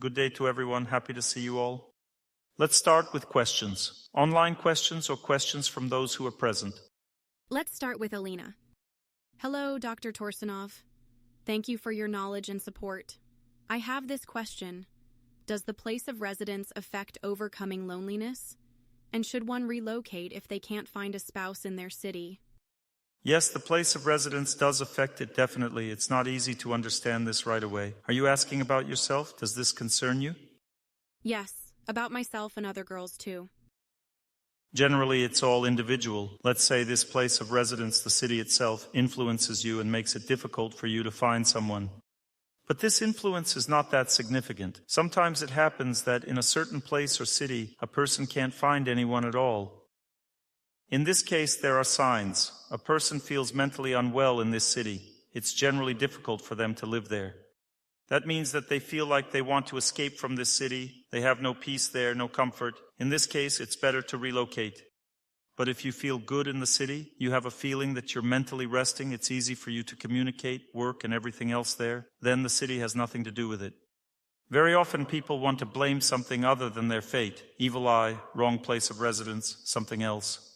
Good day to everyone. Happy to see you all. Let's start with questions. Online questions or questions from those who are present. Let's start with Alina. Hello, Dr. Torsunov. Thank you for your knowledge and support. I have this question. Does the place of residence affect overcoming loneliness? And should one relocate if they can't find a spouse in their city? Yes, the place of residence does affect it, definitely. It's not easy to understand this right away. Are you asking about yourself? Does this concern you? Yes, about myself and other girls too. Generally, it's all individual. Let's say this place of residence, the city itself, influences you and makes it difficult for you to find someone. But this influence is not that significant. Sometimes it happens that in a certain place or city, a person can't find anyone at all. In this case, there are signs. A person feels mentally unwell in this city. It's generally difficult for them to live there. That means that they feel like they want to escape from this city. They have no peace there, no comfort. In this case, it's better to relocate. But if you feel good in the city, you have a feeling that you're mentally resting, it's easy for you to communicate, work, and everything else there, then the city has nothing to do with it. Very often people want to blame something other than their fate. Evil eye, wrong place of residence, something else.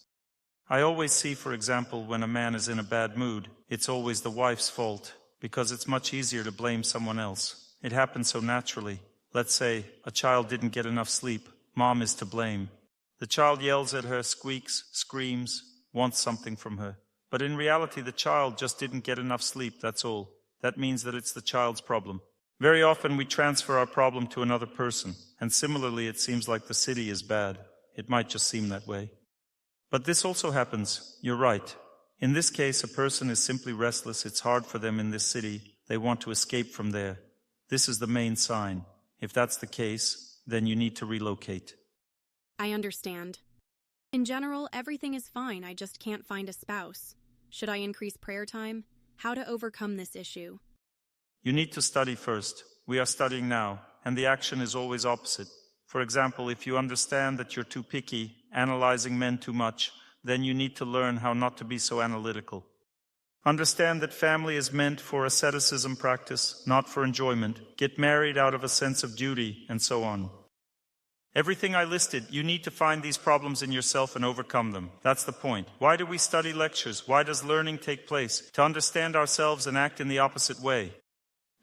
I always see, for example, when a man is in a bad mood, it's always the wife's fault, because it's much easier to blame someone else. It happens so naturally. Let's say a child didn't get enough sleep. Mom is to blame. The child yells at her, squeaks, screams, wants something from her. But in reality, the child just didn't get enough sleep, that's all. That means that it's the child's problem. Very often we transfer our problem to another person, and similarly it seems like the city is bad. It might just seem that way. But this also happens. You're right. In this case, a person is simply restless. It's hard for them in this city. They want to escape from there. This is the main sign. If that's the case, then you need to relocate. I understand. In general, everything is fine. I just can't find a spouse. Should I increase prayer time? How to overcome this issue? You need to study first. We are studying now, and the action is always opposite. For example, if you understand that you're too picky, analyzing men too much, then you need to learn how not to be so analytical. Understand that family is meant for asceticism practice, not for enjoyment. Get married out of a sense of duty, and so on. Everything I listed, you need to find these problems in yourself and overcome them. That's the point. Why do we study lectures? Why does learning take place? To understand ourselves and act in the opposite way.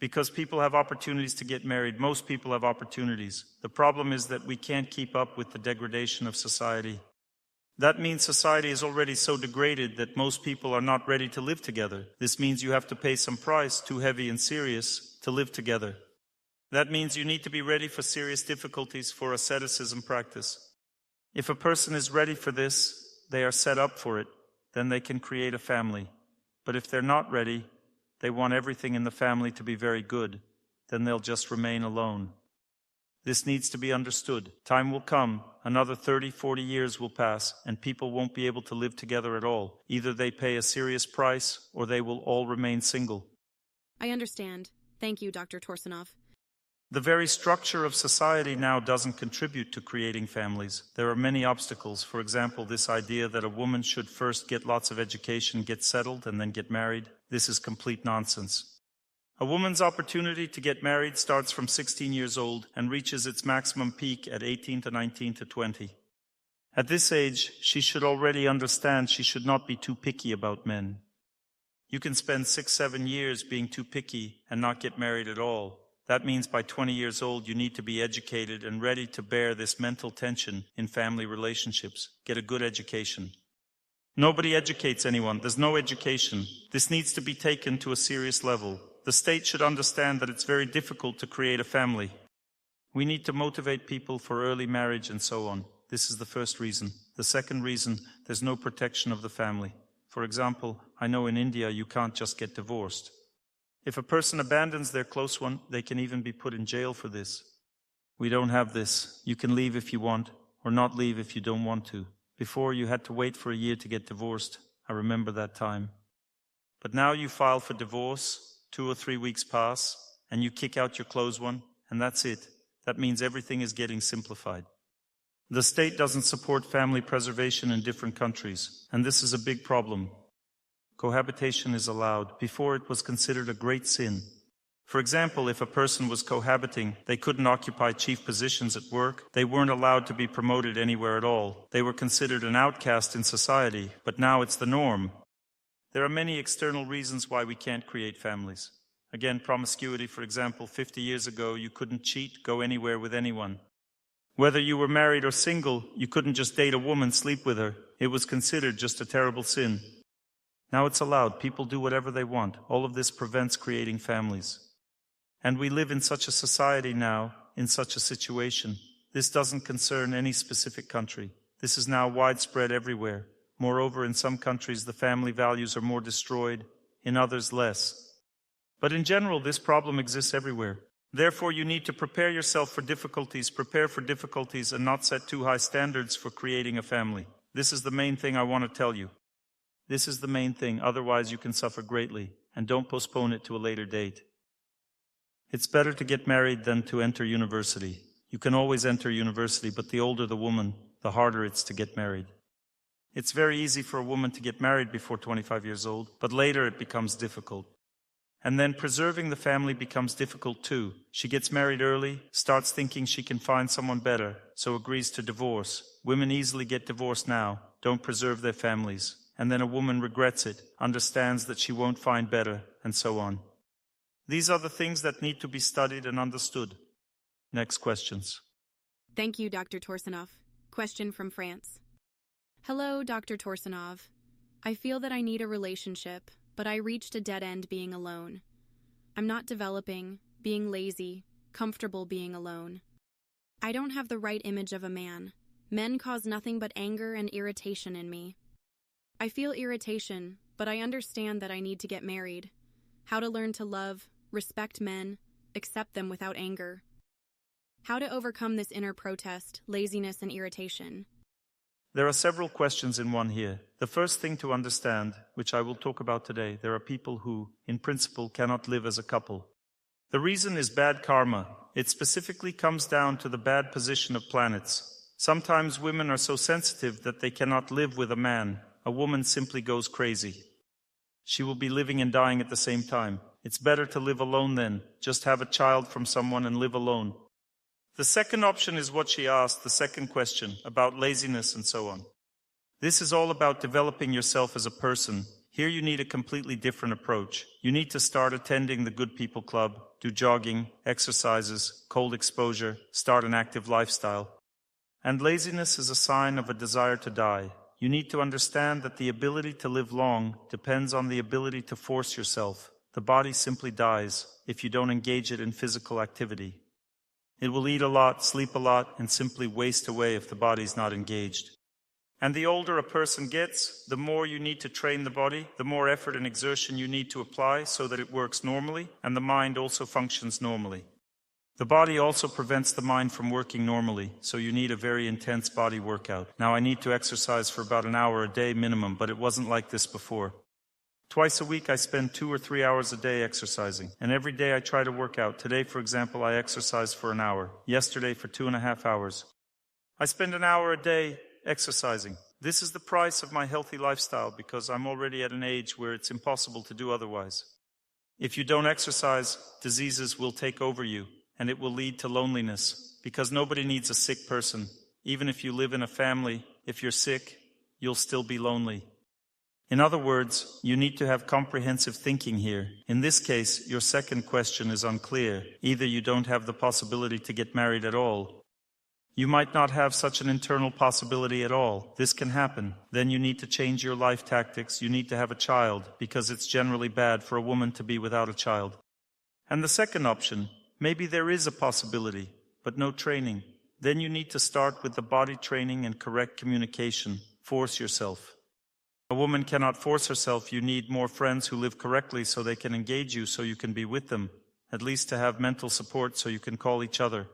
Because people have opportunities to get married. Most people have opportunities. The problem is that we can't keep up with the degradation of society. That means society is already so degraded that most people are not ready to live together. This means you have to pay some price, too heavy and serious, to live together. That means you need to be ready for serious difficulties for asceticism practice. If a person is ready for this, they are set up for it, then they can create a family. But if they're not ready, they want everything in the family to be very good, then they'll just remain alone. This needs to be understood. Time will come, another 30, 40 years will pass, and people won't be able to live together at all. Either they pay a serious price, or they will all remain single. I understand. Thank you, Dr. Torsunov. The very structure of society now doesn't contribute to creating families. There are many obstacles. For example, this idea that a woman should first get lots of education, get settled, and then get married. This is complete nonsense. A woman's opportunity to get married starts from 16 years old and reaches its maximum peak at 18 to 19 to 20. At this age, she should already understand she should not be too picky about men. You can spend 6, 7 years being too picky and not get married at all. That means by 20 years old, you need to be educated and ready to bear this mental tension in family relationships. Get a good education. Nobody educates anyone. There's no education. This needs to be taken to a serious level. The state should understand that it's very difficult to create a family. We need to motivate people for early marriage and so on. This is the first reason. The second reason, there's no protection of the family. For example, I know in India you can't just get divorced. If a person abandons their close one, they can even be put in jail for this. We don't have this. You can leave if you want, or not leave if you don't want to. Before, you had to wait for a year to get divorced. I remember that time. But now you file for divorce, 2 or 3 weeks pass, and you kick out your close one, and that's it. That means everything is getting simplified. The state doesn't support family preservation in different countries, and this is a big problem. Cohabitation is allowed. Before, it was considered a great sin. For example, if a person was cohabiting, they couldn't occupy chief positions at work, they weren't allowed to be promoted anywhere at all, they were considered an outcast in society, but now it's the norm. There are many external reasons why we can't create families. Again, promiscuity, for example, 50 years ago, you couldn't cheat, go anywhere with anyone. Whether you were married or single, you couldn't just date a woman, sleep with her. It was considered just a terrible sin. Now it's allowed. People do whatever they want. All of this prevents creating families. And we live in such a society now, in such a situation. This doesn't concern any specific country. This is now widespread everywhere. Moreover, in some countries, the family values are more destroyed, in others less. But in general, this problem exists everywhere. Therefore, you need to prepare yourself for difficulties, and not set too high standards for creating a family. This is the main thing I want to tell you. This is the main thing, otherwise you can suffer greatly, and don't postpone it to a later date. It's better to get married than to enter university. You can always enter university, but the older the woman, the harder it's to get married. It's very easy for a woman to get married before 25 years old, but later it becomes difficult. And then preserving the family becomes difficult too. She gets married early, starts thinking she can find someone better, so agrees to divorce. Women easily get divorced now, don't preserve their families. And then a woman regrets it, understands that she won't find better, and so on. These are the things that need to be studied and understood. Next questions. Thank you, Dr. Torsunov. Question from France. Hello, Dr. Torsunov. I feel that I need a relationship, but I reached a dead end being alone. I'm not developing, being lazy, comfortable being alone. I don't have the right image of a man. Men cause nothing but anger and irritation in me. I feel irritation, but I understand that I need to get married. How to learn to love, respect men, accept them without anger. How to overcome this inner protest, laziness, and irritation. There are several questions in one here. The first thing to understand, which I will talk about today, there are people who, in principle, cannot live as a couple. The reason is bad karma. It specifically comes down to the bad position of planets. Sometimes women are so sensitive that they cannot live with a man. A woman simply goes crazy. She will be living and dying at the same time. It's better to live alone then. Just have a child from someone and live alone. The second option is what she asked, the second question, about laziness and so on. This is all about developing yourself as a person. Here you need a completely different approach. You need to start attending the Good People Club, do jogging, exercises, cold exposure, start an active lifestyle. And laziness is a sign of a desire to die. You need to understand that the ability to live long depends on the ability to force yourself. The body simply dies if you don't engage it in physical activity. It will eat a lot, sleep a lot, and simply waste away if the body's not engaged. And the older a person gets, the more you need to train the body, the more effort and exertion you need to apply so that it works normally, and the mind also functions normally. The body also prevents the mind from working normally, so you need a very intense body workout. Now I need to exercise for about an hour a day minimum, but it wasn't like this before. Twice a week I spend 2 or 3 hours a day exercising, and every day I try to work out. Today, for example, I exercised for an hour. Yesterday for 2.5 hours. I spend an hour a day exercising. This is the price of my healthy lifestyle because I'm already at an age where it's impossible to do otherwise. If you don't exercise, diseases will take over you, and it will lead to loneliness, because nobody needs a sick person. Even if you live in a family, if you're sick, you'll still be lonely. In other words, you need to have comprehensive thinking here. In this case, your second question is unclear. Either you don't have the possibility to get married at all. You might not have such an internal possibility at all. This can happen. Then you need to change your life tactics. You need to have a child, because it's generally bad for a woman to be without a child. And the second option, maybe there is a possibility, but no training. Then you need to start with the body training and correct communication. Force yourself. A woman cannot force herself. You need more friends who live correctly so they can engage you, so you can be with them, at least to have mental support so you can call each other.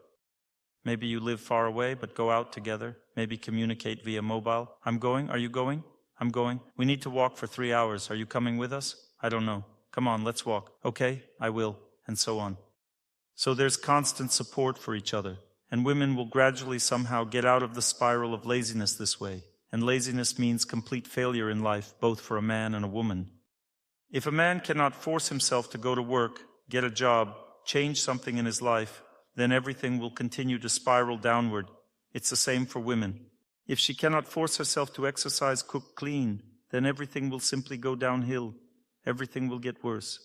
Maybe you live far away, but go out together. Maybe communicate via mobile. I'm going. Are you going? I'm going. We need to walk for 3 hours. Are you coming with us? I don't know. Come on, let's walk. Okay, I will. And so on. So there's constant support for each other. And women will gradually somehow get out of the spiral of laziness this way. And laziness means complete failure in life, both for a man and a woman. If a man cannot force himself to go to work, get a job, change something in his life, then everything will continue to spiral downward. It's the same for women. If she cannot force herself to exercise, cook, clean, then everything will simply go downhill. Everything will get worse.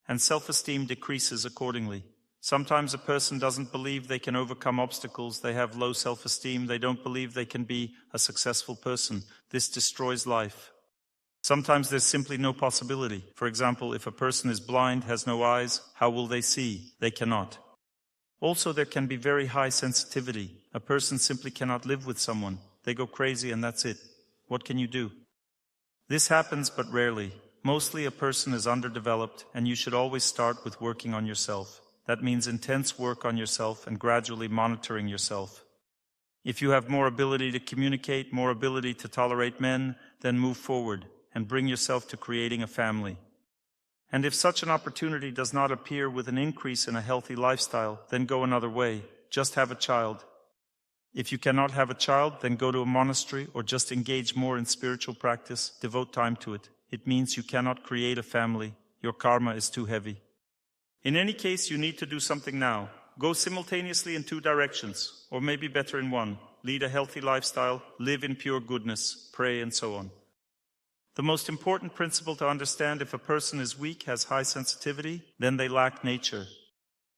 And self-esteem decreases accordingly. Sometimes a person doesn't believe they can overcome obstacles. They have low self-esteem. They don't believe they can be a successful person. This destroys life. Sometimes there's simply no possibility. For example, if a person is blind, has no eyes, how will they see? They cannot. Also, there can be very high sensitivity. A person simply cannot live with someone. They go crazy and that's it. What can you do? This happens but rarely. Mostly a person is underdeveloped, and you should always start with working on yourself. That means intense work on yourself and gradually monitoring yourself. If you have more ability to communicate, more ability to tolerate men, then move forward and bring yourself to creating a family. And if such an opportunity does not appear with an increase in a healthy lifestyle, then go another way. Just have a child. If you cannot have a child, then go to a monastery or just engage more in spiritual practice, devote time to it. It means you cannot create a family. Your karma is too heavy. In any case, you need to do something now. Go simultaneously in two directions, or maybe better in one. Lead a healthy lifestyle, live in pure goodness, pray, and so on. The most important principle to understand: if a person is weak, has high sensitivity, then they lack nature.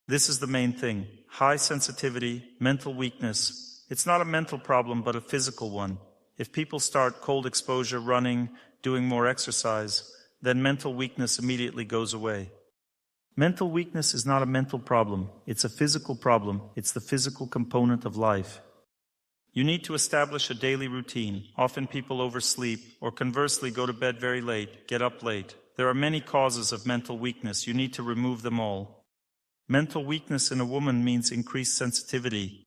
This is the main thing. High sensitivity, mental weakness. It's not a mental problem, but a physical one. If people start cold exposure, running, doing more exercise, then mental weakness immediately goes away. Mental weakness is not a mental problem. It's a physical problem. It's the physical component of life. You need to establish a daily routine. Often people oversleep, or conversely go to bed very late, get up late. There are many causes of mental weakness. You need to remove them all. Mental weakness in a woman means increased sensitivity.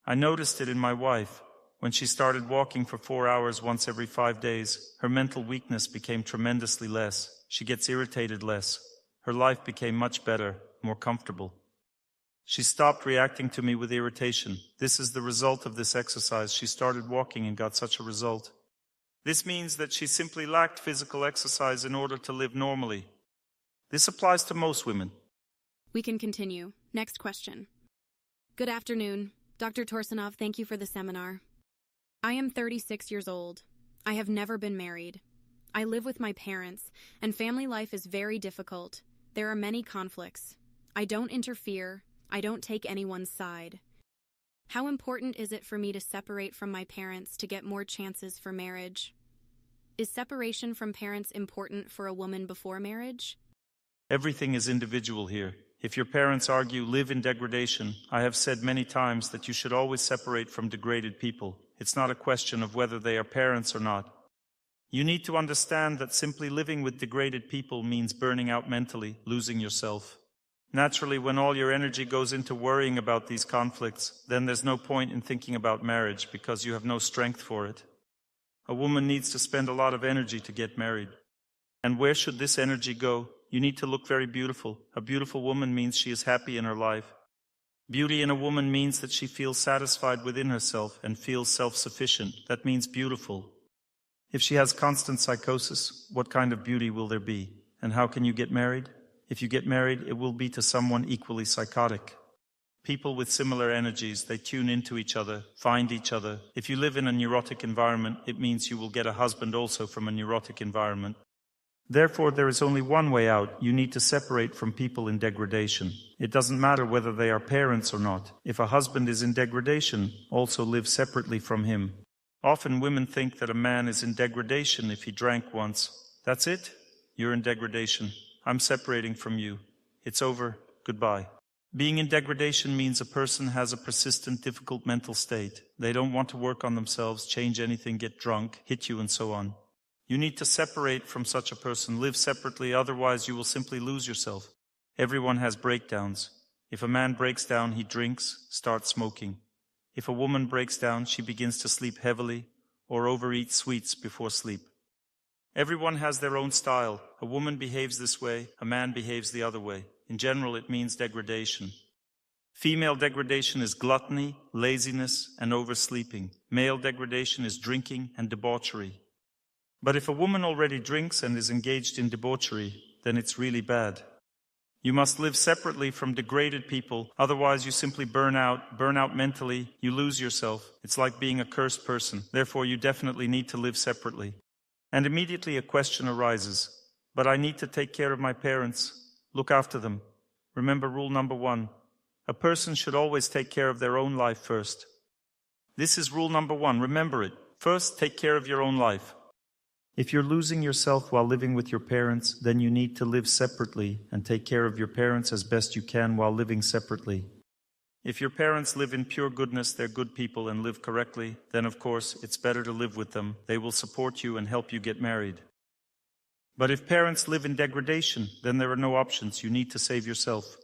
I noticed it in my wife. When she started walking for 4 hours once every 5 days, her mental weakness became tremendously less. She gets irritated less. Her life became much better, more comfortable. She stopped reacting to me with irritation. This is the result of this exercise. She started walking and got such a result. This means that she simply lacked physical exercise in order to live normally. This applies to most women. We can continue. Next question. Good afternoon. Dr. Torsunov, thank you for the seminar. I am 36 years old. I have never been married. I live with my parents, and family life is very difficult. There are many conflicts. I don't interfere. I don't take anyone's side. How important is it for me to separate from my parents to get more chances for marriage? Is separation from parents important for a woman before marriage? Everything is individual here. If your parents argue, live in degradation, I have said many times that you should always separate from degraded people. It's not a question of whether they are parents or not. You need to understand that simply living with degraded people means burning out mentally, losing yourself. Naturally, when all your energy goes into worrying about these conflicts, then there's no point in thinking about marriage because you have no strength for it. A woman needs to spend a lot of energy to get married. And where should this energy go? You need to look very beautiful. A beautiful woman means she is happy in her life. Beauty in a woman means that she feels satisfied within herself and feels self-sufficient. That means beautiful. If she has constant psychosis, what kind of beauty will there be? And how can you get married? If you get married, it will be to someone equally psychotic. People with similar energies, they tune into each other, find each other. If you live in a neurotic environment, it means you will get a husband also from a neurotic environment. Therefore, there is only one way out. You need to separate from people in degradation. It doesn't matter whether they are parents or not. If a husband is in degradation, also live separately from him. Often women think that a man is in degradation if he drank once. That's it? You're in degradation. I'm separating from you. It's over. Goodbye. Being in degradation means a person has a persistent, difficult mental state. They don't want to work on themselves, change anything, get drunk, hit you, and so on. You need to separate from such a person, live separately, otherwise you will simply lose yourself. Everyone has breakdowns. If a man breaks down, he drinks, starts smoking. If a woman breaks down, she begins to sleep heavily or overeat sweets before sleep. Everyone has their own style. A woman behaves this way, a man behaves the other way. In general, it means degradation. Female degradation is gluttony, laziness, and oversleeping. Male degradation is drinking and debauchery. But if a woman already drinks and is engaged in debauchery, then it's really bad. You must live separately from degraded people, otherwise you simply burn out mentally, you lose yourself. It's like being a cursed person. Therefore, you definitely need to live separately. And immediately a question arises. But I need to take care of my parents, look after them. Remember rule number 1. A person should always take care of their own life first. This is rule number 1. Remember it. First, take care of your own life. If you're losing yourself while living with your parents, then you need to live separately and take care of your parents as best you can while living separately. If your parents live in pure goodness, they're good people and live correctly, then of course it's better to live with them. They will support you and help you get married. But if parents live in degradation, then there are no options. You need to save yourself.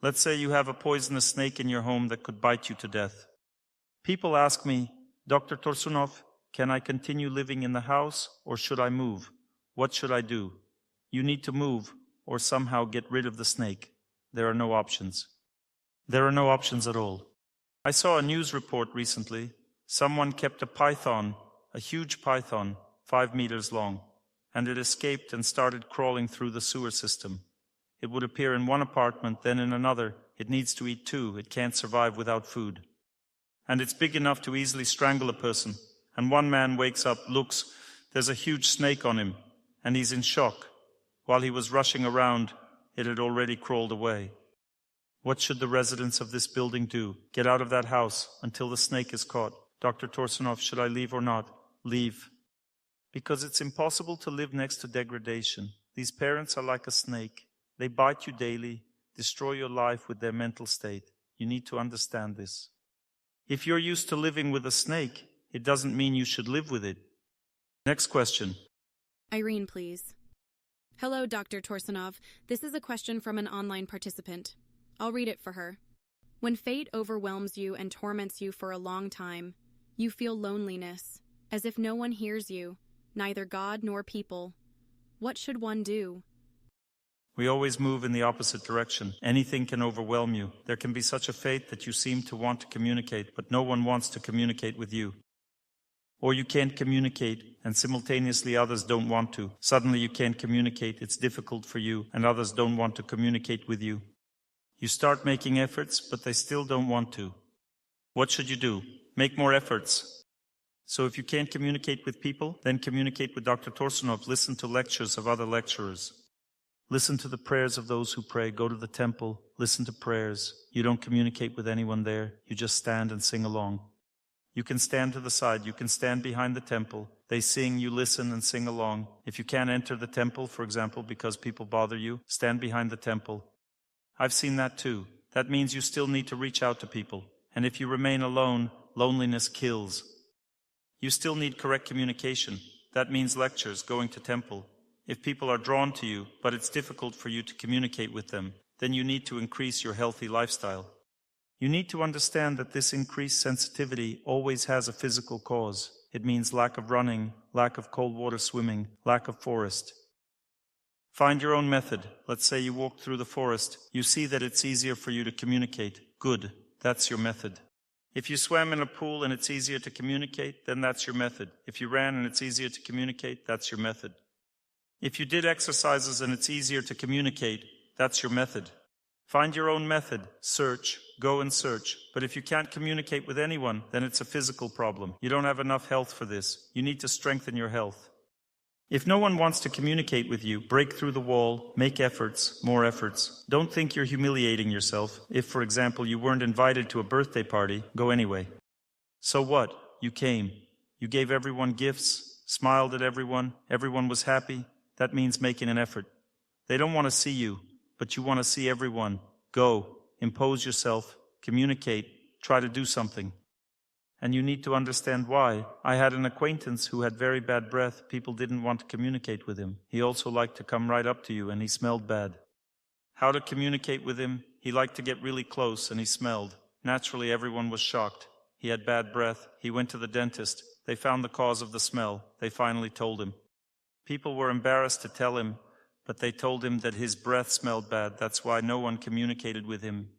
Let's say you have a poisonous snake in your home that could bite you to death. People ask me, Dr. Torsunov, can I continue living in the house or should I move? What should I do? You need to move or somehow get rid of the snake. There are no options. There are no options at all. I saw a news report recently. Someone kept a python, a huge python, 5 meters long, and it escaped and started crawling through the sewer system. It would appear in one apartment, then in another. It needs to eat too. It can't survive without food. And it's big enough to easily strangle a person. And one man wakes up, looks, there's a huge snake on him, and he's in shock. While he was rushing around, it had already crawled away. What should the residents of this building do? Get out of that house until the snake is caught. Dr. Torsunov, should I leave or not? Leave. Because it's impossible to live next to degradation. These parents are like a snake. They bite you daily, destroy your life with their mental state. You need to understand this. If you're used to living with a snake, it doesn't mean you should live with it. Next question. Irene, please. Hello, Dr. Torsunov. This is a question from an online participant. I'll read it for her. When fate overwhelms you and torments you for a long time, you feel loneliness, as if no one hears you, neither God nor people. What should one do? We always move in the opposite direction. Anything can overwhelm you. There can be such a fate that you seem to want to communicate, but no one wants to communicate with you. Or you can't communicate, and simultaneously others don't want to. Suddenly you can't communicate, it's difficult for you, and others don't want to communicate with you. You start making efforts, but they still don't want to. What should you do? Make more efforts. So if you can't communicate with people, then communicate with Dr. Torsunov. Listen to lectures of other lecturers. Listen to the prayers of those who pray. Go to the temple. Listen to prayers. You don't communicate with anyone there. You just stand and sing along. You can stand to the side. You can stand behind the temple. They sing, you listen and sing along. If you can't enter the temple, for example, because people bother you, stand behind the temple. I've seen that too. That means you still need to reach out to people. And if you remain alone, loneliness kills. You still need correct communication. That means lectures, going to temple. If people are drawn to you, but it's difficult for you to communicate with them, then you need to increase your healthy lifestyle. You need to understand that this increased sensitivity always has a physical cause. It means lack of running, lack of cold water swimming, lack of forest. Find your own method. Let's say you walk through the forest. You see that it's easier for you to communicate. Good. That's your method. If you swam in a pool and it's easier to communicate, then that's your method. If you ran and it's easier to communicate, that's your method. If you did exercises and it's easier to communicate, that's your method. Find your own method. Search. Go and search. But if you can't communicate with anyone, then it's a physical problem. You don't have enough health for this. You need to strengthen your health. If no one wants to communicate with you, break through the wall, make efforts, more efforts. Don't think you're humiliating yourself. If, for example, you weren't invited to a birthday party, go anyway. So what? You came. You gave everyone gifts, smiled at everyone was happy. That means making an effort. They don't want to see you, but you want to see everyone. Go, impose yourself, communicate, try to do something. And you need to understand why. I had an acquaintance who had very bad breath. People didn't want to communicate with him. He also liked to come right up to you, and he smelled bad. How to communicate with him? He liked to get really close, and he smelled. Naturally, everyone was shocked. He had bad breath. He went to the dentist. They found the cause of the smell. They finally told him. People were embarrassed to tell him, but they told him that his breath smelled bad. That's why no one communicated with him.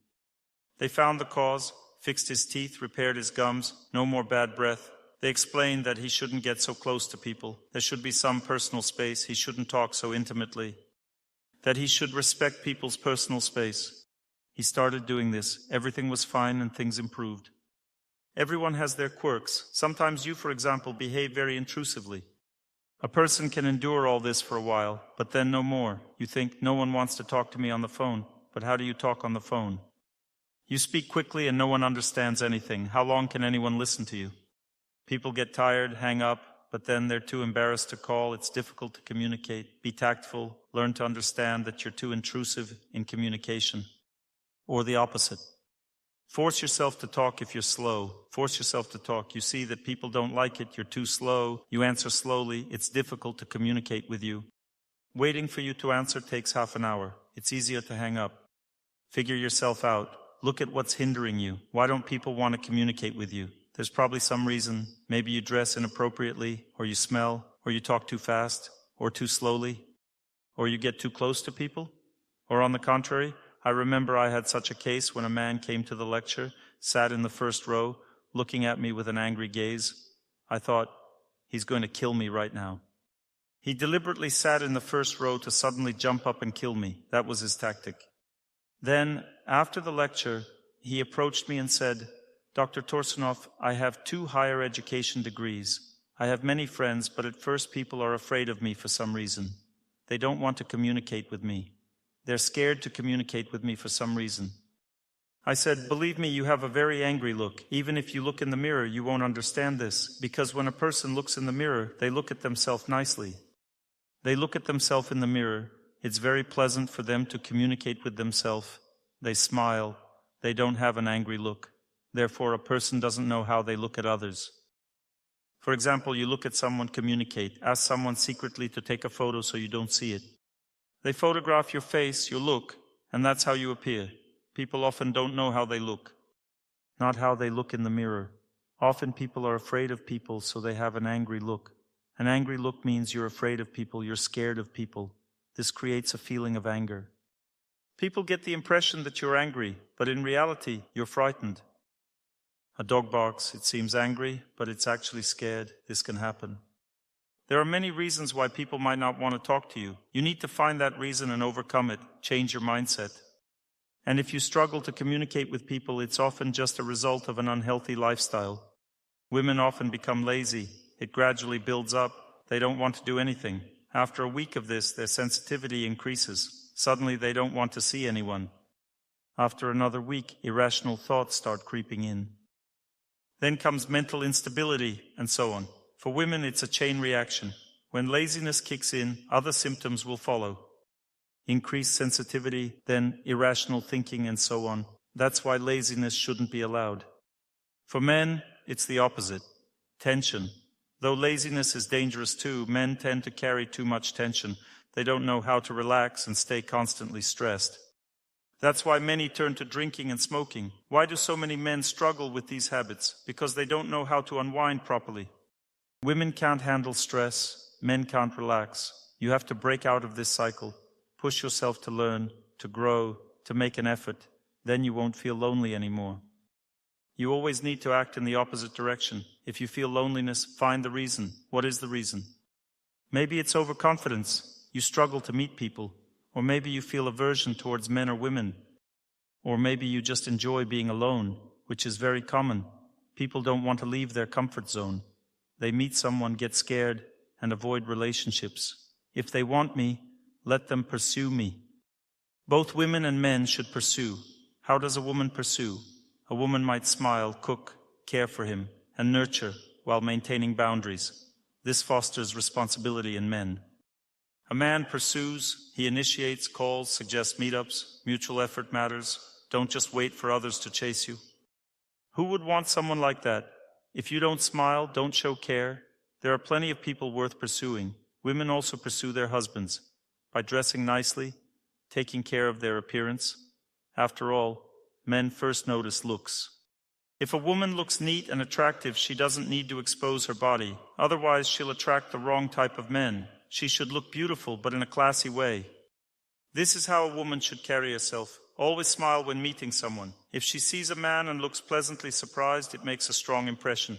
They found the cause, fixed his teeth, repaired his gums, no more bad breath. They explained that he shouldn't get so close to people. There should be some personal space. He shouldn't talk so intimately. that he should respect people's personal space. He started doing this. Everything was fine and things improved. Everyone has their quirks. Sometimes you, for example, behave very intrusively. A person can endure all this for a while, but then no more. You think, no one wants to talk to me on the phone, but how do you talk on the phone? You speak quickly and no one understands anything. How long can anyone listen to you? People get tired, hang up, but then they're too embarrassed to call. It's difficult to communicate. Be tactful. Learn to understand that you're too intrusive in communication. Or the opposite. Force yourself to talk if you're slow. Force yourself to talk. You see that people don't like it. You're too slow. You answer slowly. It's difficult to communicate with you. Waiting for you to answer takes half an hour. It's easier to hang up. Figure yourself out. Look at what's hindering you. Why don't people want to communicate with you? There's probably some reason. Maybe you dress inappropriately, or you smell, or you talk too fast, or too slowly, or you get too close to people. Or on the contrary, I remember I had such a case when a man came to the lecture, sat in the first row, looking at me with an angry gaze. I thought, he's going to kill me right now. He deliberately sat in the first row to suddenly jump up and kill me. That was his tactic. Then, after the lecture, he approached me and said, Dr. Torsunov, I have 2 higher education degrees. I have many friends, but at first people are afraid of me for some reason. They don't want to communicate with me. They're scared to communicate with me for some reason. I said, believe me, you have a very angry look. Even if you look in the mirror, you won't understand this, because when a person looks in the mirror, they look at themselves nicely. They look at themselves in the mirror. It's very pleasant for them to communicate with themselves. They smile. They don't have an angry look. Therefore, a person doesn't know how they look at others. For example, you look at someone, communicate. Ask someone secretly to take a photo so you don't see it. They photograph your face, your look, and that's how you appear. People often don't know how they look, not how they look in the mirror. Often people are afraid of people, so they have an angry look. An angry look means you're afraid of people, you're scared of people. This creates a feeling of anger. People get the impression that you're angry, but in reality, you're frightened. A dog barks, it seems angry, but it's actually scared. This can happen. There are many reasons why people might not want to talk to you. You need to find that reason and overcome it, change your mindset. And if you struggle to communicate with people, it's often just a result of an unhealthy lifestyle. Women often become lazy. It gradually builds up. They don't want to do anything. After a week of this, their sensitivity increases. Suddenly they don't want to see anyone. After another week, irrational thoughts start creeping in. Then comes mental instability, and so on. For women, it's a chain reaction. When laziness kicks in, other symptoms will follow. Increased sensitivity, then irrational thinking, and so on. That's why laziness shouldn't be allowed. For men, it's the opposite. Tension. Though laziness is dangerous too, men tend to carry too much tension. They don't know how to relax and stay constantly stressed. That's why many turn to drinking and smoking. Why do so many men struggle with these habits? Because they don't know how to unwind properly. Women can't handle stress. Men can't relax. You have to break out of this cycle. Push yourself to learn, to grow, to make an effort. Then you won't feel lonely anymore. You always need to act in the opposite direction. If you feel loneliness, find the reason. What is the reason? Maybe it's overconfidence. You struggle to meet people. Or maybe you feel aversion towards men or women. Or maybe you just enjoy being alone, which is very common. People don't want to leave their comfort zone. They meet someone, get scared, and avoid relationships. If they want me, let them pursue me. Both women and men should pursue. How does a woman pursue? A woman might smile, cook, care for him, and nurture while maintaining boundaries. This fosters responsibility in men. A man pursues, he initiates, calls, suggests meetups, mutual effort matters. Don't just wait for others to chase you. Who would want someone like that? If you don't smile, don't show care, there are plenty of people worth pursuing. Women also pursue their husbands by dressing nicely, taking care of their appearance. After all, men first notice looks. If a woman looks neat and attractive, she doesn't need to expose her body. Otherwise, she'll attract the wrong type of men. She should look beautiful, but in a classy way. This is how a woman should carry herself. Always smile when meeting someone. If she sees a man and looks pleasantly surprised, it makes a strong impression.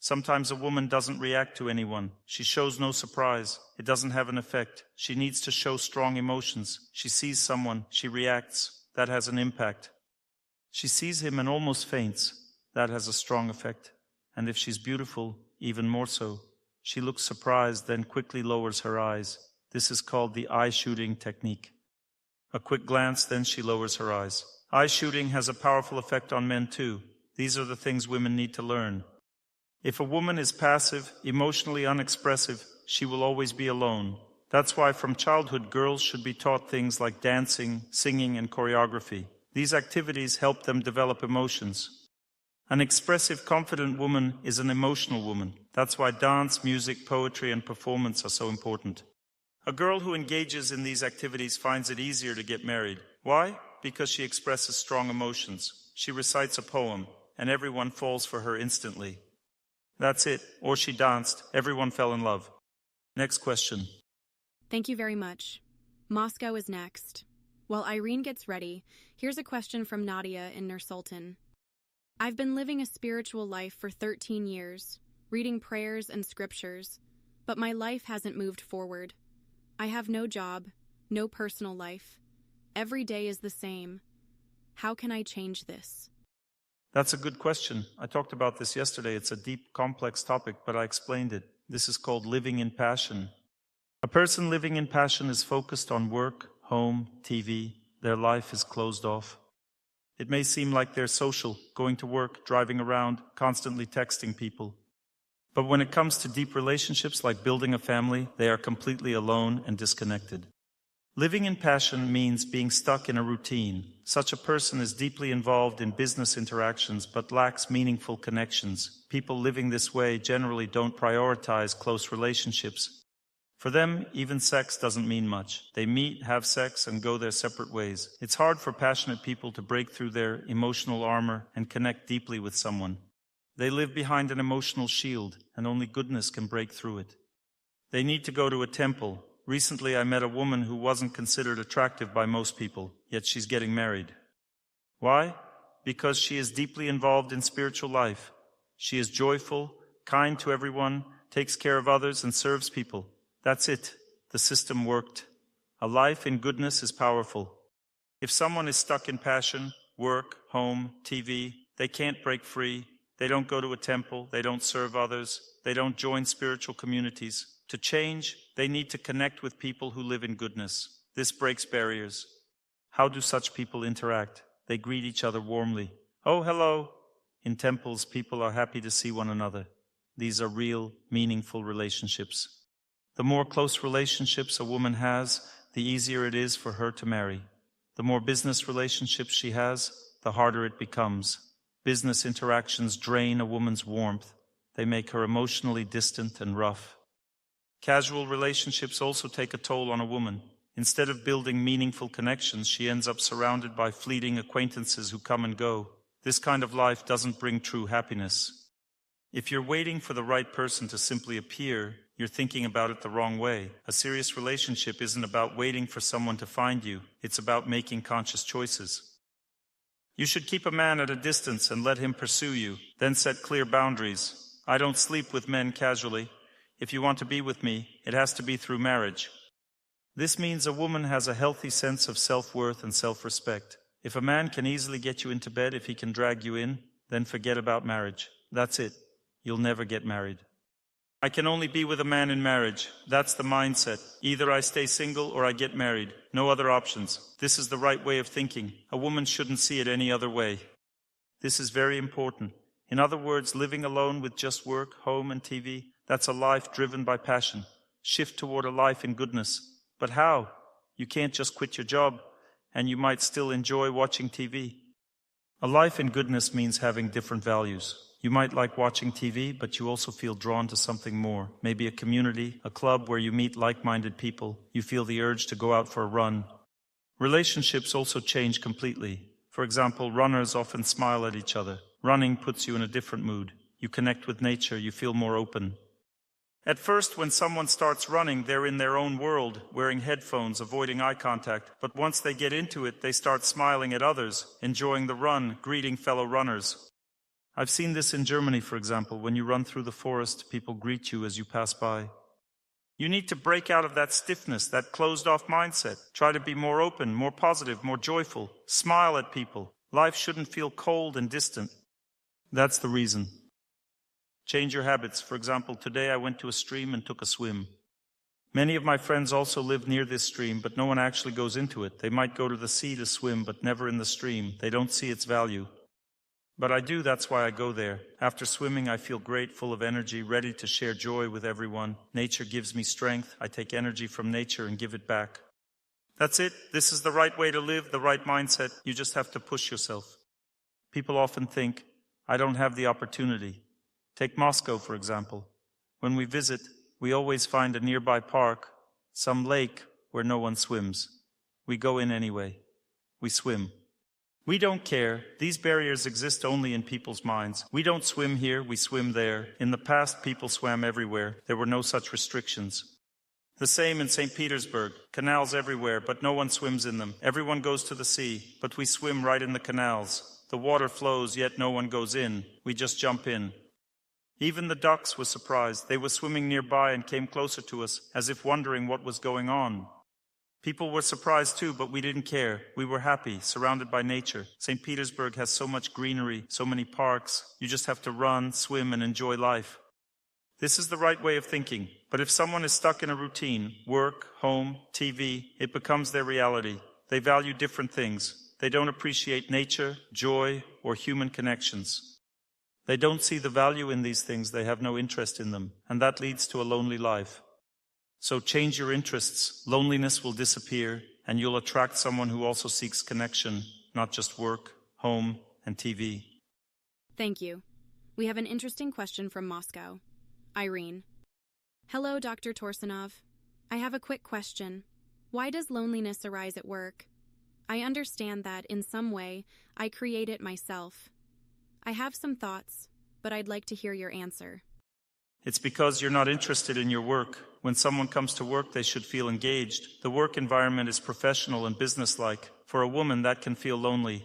Sometimes a woman doesn't react to anyone. She shows no surprise. It doesn't have an effect. She needs to show strong emotions. She sees someone. She reacts. That has an impact. She sees him and almost faints. That has a strong effect. And if she's beautiful, even more so. She looks surprised, then quickly lowers her eyes. This is called the eye shooting technique. A quick glance, then she lowers her eyes. Eye shooting has a powerful effect on men too. These are the things women need to learn. If a woman is passive, emotionally unexpressive, she will always be alone. That's why from childhood girls should be taught things like dancing, singing, and choreography. These activities help them develop emotions. An expressive, confident woman is an emotional woman. That's why dance, music, poetry, and performance are so important. A girl who engages in these activities finds it easier to get married. Why? Because she expresses strong emotions. She recites a poem, and everyone falls for her instantly. That's it. Or she danced. Everyone fell in love. Next question. Thank you very much. Moscow is next. While Irene gets ready, here's a question from Nadia in Nur-Sultan. I've been living a spiritual life for 13 years, reading prayers and scriptures, but my life hasn't moved forward. I have no job, no personal life. Every day is the same. How can I change this? That's a good question. I talked about this yesterday. It's a deep, complex topic, but I explained it. This is called living in passion. A person living in passion is focused on work, home, TV. Their life is closed off. It may seem like they're social, going to work, driving around, constantly texting people. But when it comes to deep relationships like building a family, they are completely alone and disconnected. Living in passion means being stuck in a routine. Such a person is deeply involved in business interactions but lacks meaningful connections. People living this way generally don't prioritize close relationships. For them, even sex doesn't mean much. They meet, have sex, and go their separate ways. It's hard for passionate people to break through their emotional armor and connect deeply with someone. They live behind an emotional shield, and only goodness can break through it. They need to go to a temple. Recently, I met a woman who wasn't considered attractive by most people, yet she's getting married. Why? Because she is deeply involved in spiritual life. She is joyful, kind to everyone, takes care of others, and serves people. That's it. The system worked. A life in goodness is powerful. If someone is stuck in passion, work, home, TV, they can't break free. They don't go to a temple. They don't serve others. They don't join spiritual communities. To change, they need to connect with people who live in goodness. This breaks barriers. How do such people interact? They greet each other warmly. Oh, hello. In temples, people are happy to see one another. These are real, meaningful relationships. The more close relationships a woman has, the easier it is for her to marry. The more business relationships she has, the harder it becomes. Business interactions drain a woman's warmth. They make her emotionally distant and rough. Casual relationships also take a toll on a woman. Instead of building meaningful connections, she ends up surrounded by fleeting acquaintances who come and go. This kind of life doesn't bring true happiness. If you're waiting for the right person to simply appear, you're thinking about it the wrong way. A serious relationship isn't about waiting for someone to find you. It's about making conscious choices. You should keep a man at a distance and let him pursue you, then set clear boundaries. I don't sleep with men casually. If you want to be with me, it has to be through marriage. This means a woman has a healthy sense of self-worth and self-respect. If a man can easily get you into bed, if he can drag you in, then forget about marriage. That's it. You'll never get married. I can only be with a man in marriage. That's the mindset. Either I stay single or I get married. No other options. This is the right way of thinking. A woman shouldn't see it any other way. This is very important. In other words, living alone with just work, home, and TV, that's a life driven by passion. Shift toward a life in goodness. But how? You can't just quit your job, and you might still enjoy watching TV. A life in goodness means having different values. You might like watching TV, but you also feel drawn to something more. Maybe a community, a club where you meet like-minded people. You feel the urge to go out for a run. Relationships also change completely. For example, runners often smile at each other. Running puts you in a different mood. You connect with nature, you feel more open. At first, when someone starts running, they're in their own world, wearing headphones, avoiding eye contact. But once they get into it, they start smiling at others, enjoying the run, greeting fellow runners. I've seen this in Germany, for example. When you run through the forest, people greet you as you pass by. You need to break out of that stiffness, that closed-off mindset. Try to be more open, more positive, more joyful. Smile at people. Life shouldn't feel cold and distant. That's the reason. Change your habits. For example, today I went to a stream and took a swim. Many of my friends also live near this stream, but no one actually goes into it. They might go to the sea to swim, but never in the stream. They don't see its value. But I do, that's why I go there. After swimming, I feel great, full of energy, ready to share joy with everyone. Nature gives me strength. I take energy from nature and give it back. That's it. This is the right way to live, the right mindset. You just have to push yourself. People often think, I don't have the opportunity. Take Moscow, for example. When we visit, we always find a nearby park, some lake where no one swims. We go in anyway. We swim. We don't care. These barriers exist only in people's minds. We don't swim here, we swim there. In the past, people swam everywhere. There were no such restrictions. The same in St. Petersburg. Canals everywhere, but no one swims in them. Everyone goes to the sea, but we swim right in the canals. The water flows, yet no one goes in. We just jump in. Even the ducks were surprised. They were swimming nearby and came closer to us, as if wondering what was going on. People were surprised too, but we didn't care. We were happy, surrounded by nature. St. Petersburg has so much greenery, so many parks. You just have to run, swim, and enjoy life. This is the right way of thinking. But if someone is stuck in a routine, work, home, TV, it becomes their reality. They value different things. They don't appreciate nature, joy, or human connections. They don't see the value in these things. They have no interest in them. And that leads to a lonely life. So change your interests. Loneliness will disappear, and you'll attract someone who also seeks connection, not just work, home, and TV. Thank you. We have an interesting question from Moscow. Irene. Hello, Dr. Torsunov. I have a quick question. Why does loneliness arise at work? I understand that, in some way, I create it myself. I have some thoughts, but I'd like to hear your answer. It's because you're not interested in your work. When someone comes to work, they should feel engaged. The work environment is professional and businesslike. For a woman, that can feel lonely.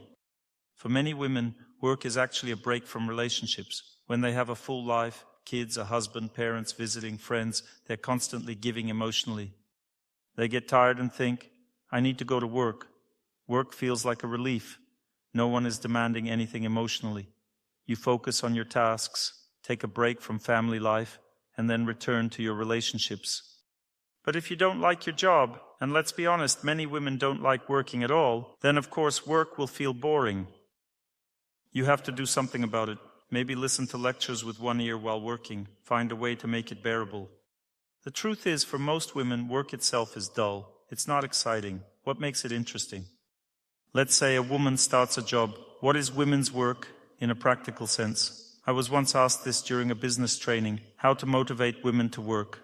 For many women, work is actually a break from relationships. When they have a full life, kids, a husband, parents, visiting, friends, they're constantly giving emotionally. They get tired and think, I need to go to work. Work feels like a relief. No one is demanding anything emotionally. You focus on your tasks, take a break from family life, and then return to your relationships. But if you don't like your job, and let's be honest, many women don't like working at all, then of course work will feel boring. You have to do something about it. Maybe listen to lectures with one ear while working. Find a way to make it bearable. The truth is, for most women, work itself is dull. It's not exciting. What makes it interesting? Let's say a woman starts a job. What is women's work in a practical sense? I was once asked this during a business training, how to motivate women to work.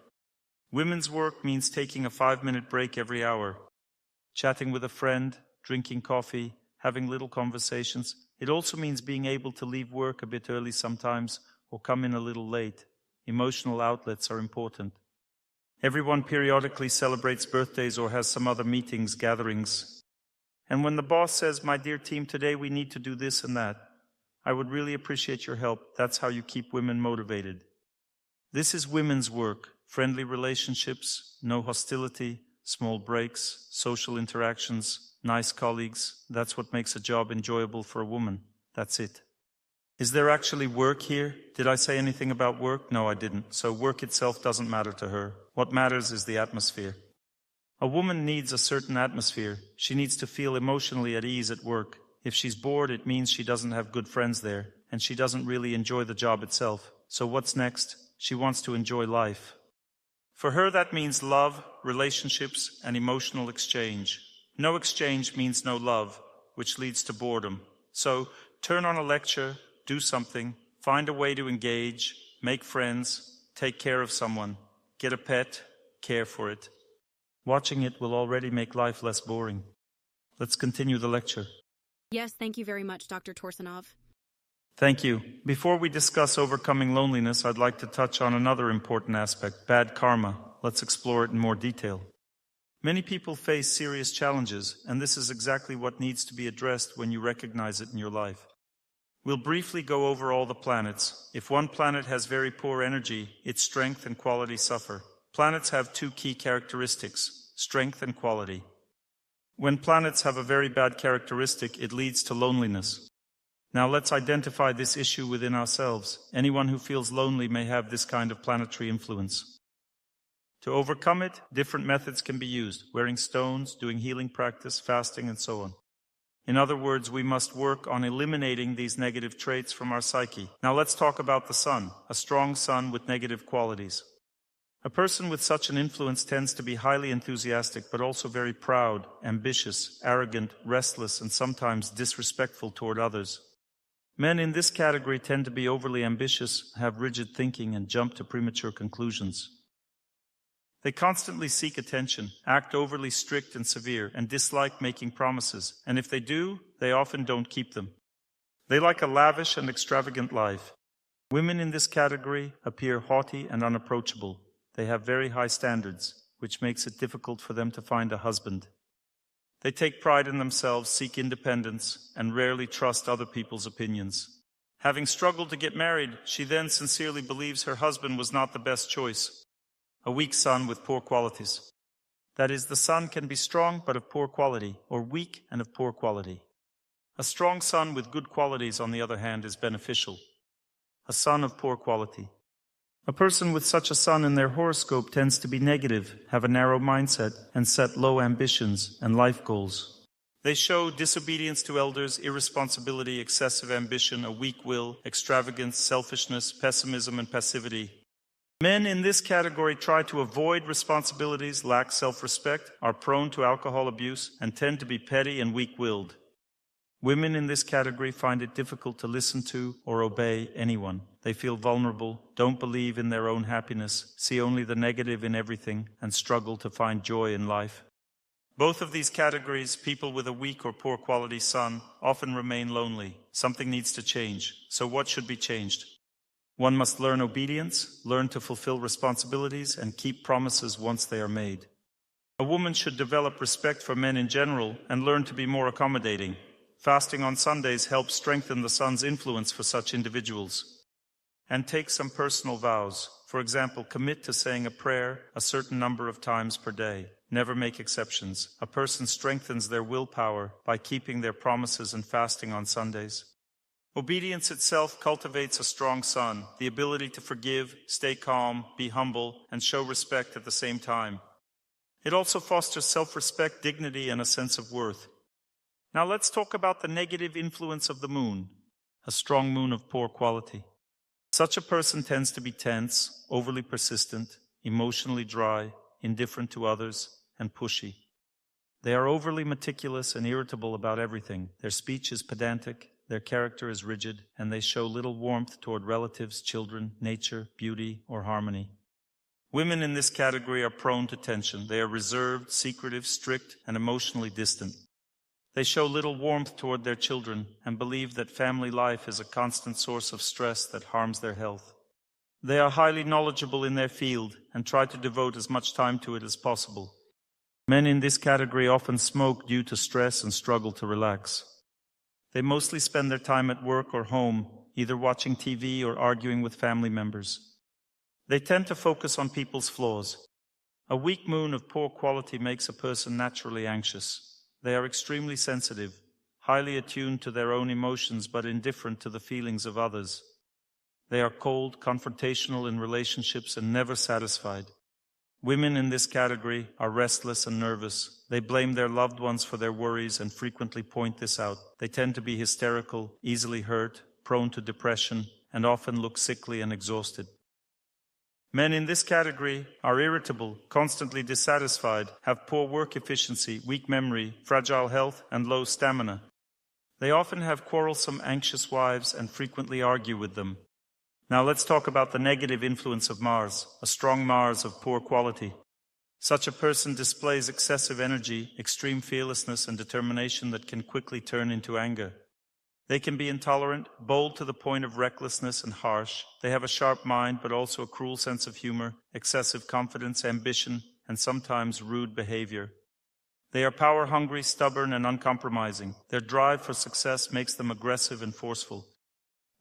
Women's work means taking a 5-minute break every hour, chatting with a friend, drinking coffee, having little conversations. It also means being able to leave work a bit early sometimes or come in a little late. Emotional outlets are important. Everyone periodically celebrates birthdays or has some other meetings, gatherings. And when the boss says, my dear team, today we need to do this and that, I would really appreciate your help. That's how you keep women motivated. This is women's work. Friendly relationships, no hostility, small breaks, social interactions, nice colleagues. That's what makes a job enjoyable for a woman. That's it. Is there actually work here? Did I say anything about work? No, I didn't. So work itself doesn't matter to her. What matters is the atmosphere. A woman needs a certain atmosphere. She needs to feel emotionally at ease at work. If she's bored, it means she doesn't have good friends there, and she doesn't really enjoy the job itself. So what's next? She wants to enjoy life. For her, that means love, relationships, and emotional exchange. No exchange means no love, which leads to boredom. So turn on a lecture, do something, find a way to engage, make friends, take care of someone, get a pet, care for it. Watching it will already make life less boring. Let's continue the lecture. Yes, thank you very much, Dr. Torsunov. Thank you. Before we discuss overcoming loneliness, I'd like to touch on another important aspect, bad karma. Let's explore it in more detail. Many people face serious challenges, and this is exactly what needs to be addressed when you recognize it in your life. We'll briefly go over all the planets. If one planet has very poor energy, its strength and quality suffer. Planets have two key characteristics: strength and quality. When planets have a very bad characteristic, it leads to loneliness. Now let's identify this issue within ourselves. Anyone who feels lonely may have this kind of planetary influence. To overcome it, different methods can be used: wearing stones, doing healing practice, fasting, and so on. In other words, we must work on eliminating these negative traits from our psyche. Now let's talk about the sun, a strong sun with negative qualities. A person with such an influence tends to be highly enthusiastic, but also very proud, ambitious, arrogant, restless, and sometimes disrespectful toward others. Men in this category tend to be overly ambitious, have rigid thinking, and jump to premature conclusions. They constantly seek attention, act overly strict and severe, and dislike making promises, and if they do, they often don't keep them. They like a lavish and extravagant life. Women in this category appear haughty and unapproachable. They have very high standards, which makes it difficult for them to find a husband. They take pride in themselves, seek independence, and rarely trust other people's opinions. Having struggled to get married, she then sincerely believes her husband was not the best choice. A weak sun with poor qualities. That is, the sun can be strong but of poor quality, or weak and of poor quality. A strong sun with good qualities, on the other hand, is beneficial. A sun of poor quality. A person with such a sun in their horoscope tends to be negative, have a narrow mindset, and set low ambitions and life goals. They show disobedience to elders, irresponsibility, excessive ambition, a weak will, extravagance, selfishness, pessimism, and passivity. Men in this category try to avoid responsibilities, lack self-respect, are prone to alcohol abuse, and tend to be petty and weak-willed. Women in this category find it difficult to listen to or obey anyone. They feel vulnerable, don't believe in their own happiness, see only the negative in everything, and struggle to find joy in life. Both of these categories, people with a weak or poor quality sun, often remain lonely. Something needs to change. So what should be changed? One must learn obedience, learn to fulfill responsibilities, and keep promises once they are made. A woman should develop respect for men in general and learn to be more accommodating. Fasting on Sundays helps strengthen the sun's influence for such individuals. And take some personal vows. For example, commit to saying a prayer a certain number of times per day. Never make exceptions. A person strengthens their willpower by keeping their promises and fasting on Sundays. Obedience itself cultivates a strong sun, the ability to forgive, stay calm, be humble, and show respect at the same time. It also fosters self-respect, dignity, and a sense of worth. Now let's talk about the negative influence of the moon, a strong moon of poor quality. Such a person tends to be tense, overly persistent, emotionally dry, indifferent to others, and pushy. They are overly meticulous and irritable about everything. Their speech is pedantic. Their character is rigid, and they show little warmth toward relatives, children, nature, beauty, or harmony. Women in this category are prone to tension. They are reserved, secretive, strict, and emotionally distant. They show little warmth toward their children and believe that family life is a constant source of stress that harms their health. They are highly knowledgeable in their field and try to devote as much time to it as possible. Men in this category often smoke due to stress and struggle to relax. They mostly spend their time at work or home, either watching TV or arguing with family members. They tend to focus on people's flaws. A weak moon of poor quality makes a person naturally anxious. They are extremely sensitive, highly attuned to their own emotions but indifferent to the feelings of others. They are cold, confrontational in relationships, and never satisfied. Women in this category are restless and nervous. They blame their loved ones for their worries and frequently point this out. They tend to be hysterical, easily hurt, prone to depression, and often look sickly and exhausted. Men in this category are irritable, constantly dissatisfied, have poor work efficiency, weak memory, fragile health, and low stamina. They often have quarrelsome, anxious wives and frequently argue with them. Now let's talk about the negative influence of Mars, a strong Mars of poor quality. Such a person displays excessive energy, extreme fearlessness, and determination that can quickly turn into anger. They can be intolerant, bold to the point of recklessness, and harsh. They have a sharp mind, but also a cruel sense of humor, excessive confidence, ambition, and sometimes rude behavior. They are power-hungry, stubborn, and uncompromising. Their drive for success makes them aggressive and forceful.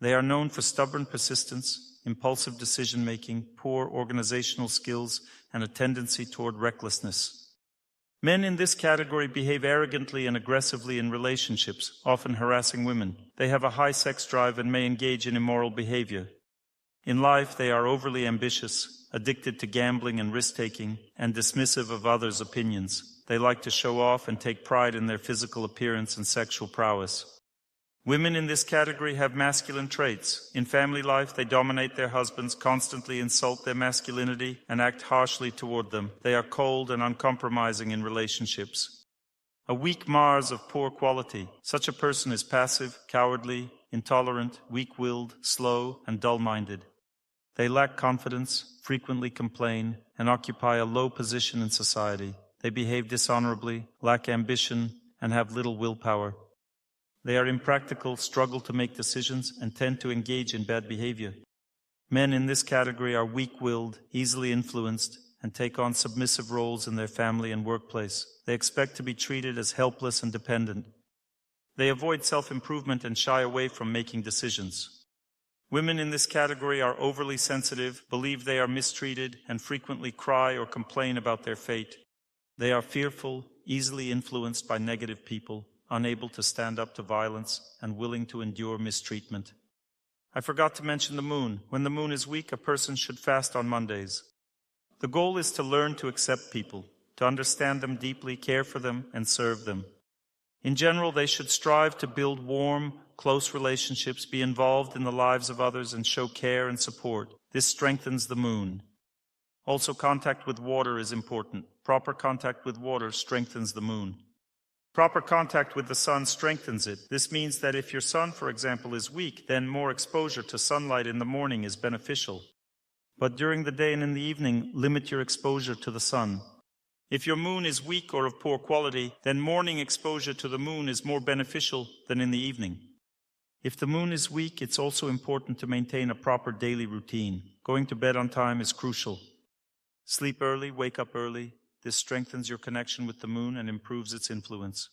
They are known for stubborn persistence, impulsive decision-making, poor organizational skills, and a tendency toward recklessness. Men in this category behave arrogantly and aggressively in relationships, often harassing women. They have a high sex drive and may engage in immoral behavior. In life, they are overly ambitious, addicted to gambling and risk-taking, and dismissive of others' opinions. They like to show off and take pride in their physical appearance and sexual prowess. Women in this category have masculine traits. In family life, they dominate their husbands, constantly insult their masculinity, and act harshly toward them. They are cold and uncompromising in relationships. A weak Mars of poor quality. Such a person is passive, cowardly, intolerant, weak-willed, slow, and dull-minded. They lack confidence, frequently complain, and occupy a low position in society. They behave dishonorably, lack ambition, and have little willpower. They are impractical, struggle to make decisions, and tend to engage in bad behavior. Men in this category are weak-willed, easily influenced, and take on submissive roles in their family and workplace. They expect to be treated as helpless and dependent. They avoid self-improvement and shy away from making decisions. Women in this category are overly sensitive, believe they are mistreated, and frequently cry or complain about their fate. They are fearful, easily influenced by negative people, unable to stand up to violence, and willing to endure mistreatment. I forgot to mention the moon. When the moon is weak, a person should fast on Mondays. The goal is to learn to accept people, to understand them deeply, care for them, and serve them. In general, they should strive to build warm, close relationships, be involved in the lives of others, and show care and support. This strengthens the moon. Also, contact with water is important. Proper contact with water strengthens the moon. Proper contact with the sun strengthens it. This means that if your sun, for example, is weak, then more exposure to sunlight in the morning is beneficial. But during the day and in the evening, limit your exposure to the sun. If your moon is weak or of poor quality, then morning exposure to the moon is more beneficial than in the evening. If the moon is weak, it's also important to maintain a proper daily routine. Going to bed on time is crucial. Sleep early, wake up early. This strengthens your connection with the moon and improves its influence.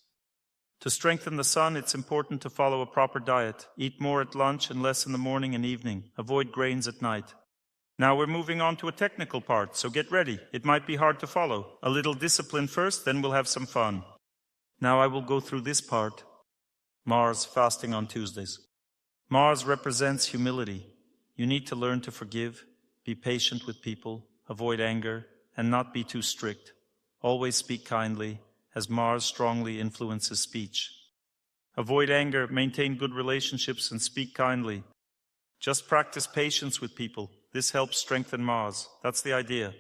To strengthen the sun, it's important to follow a proper diet. Eat more at lunch and less in the morning and evening. Avoid grains at night. Now we're moving on to a technical part, so get ready. It might be hard to follow. A little discipline first, then we'll have some fun. Now I will go through this part. Mars, fasting on Tuesdays. Mars represents humility. You need to learn to forgive, be patient with people, avoid anger, and not be too strict. Always speak kindly, as Mars strongly influences speech. Avoid anger, maintain good relationships, and speak kindly. Just practice patience with people. This helps strengthen Mars. That's the idea.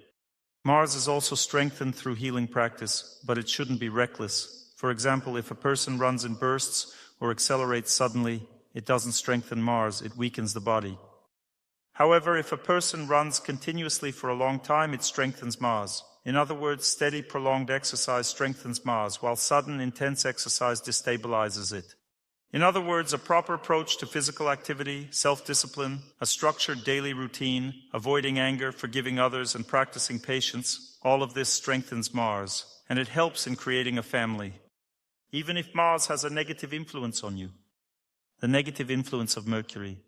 Mars is also strengthened through healing practice, but it shouldn't be reckless. For example, if a person runs in bursts or accelerates suddenly, it doesn't strengthen Mars, it weakens the body. However, if a person runs continuously for a long time, it strengthens Mars. In other words, steady, prolonged exercise strengthens Mars, while sudden, intense exercise destabilizes it. In other words, a proper approach to physical activity, self-discipline, a structured daily routine, avoiding anger, forgiving others, and practicing patience, all of this strengthens Mars, and it helps in creating a family. Even if Mars has a negative influence on you. The negative influence of Mercury.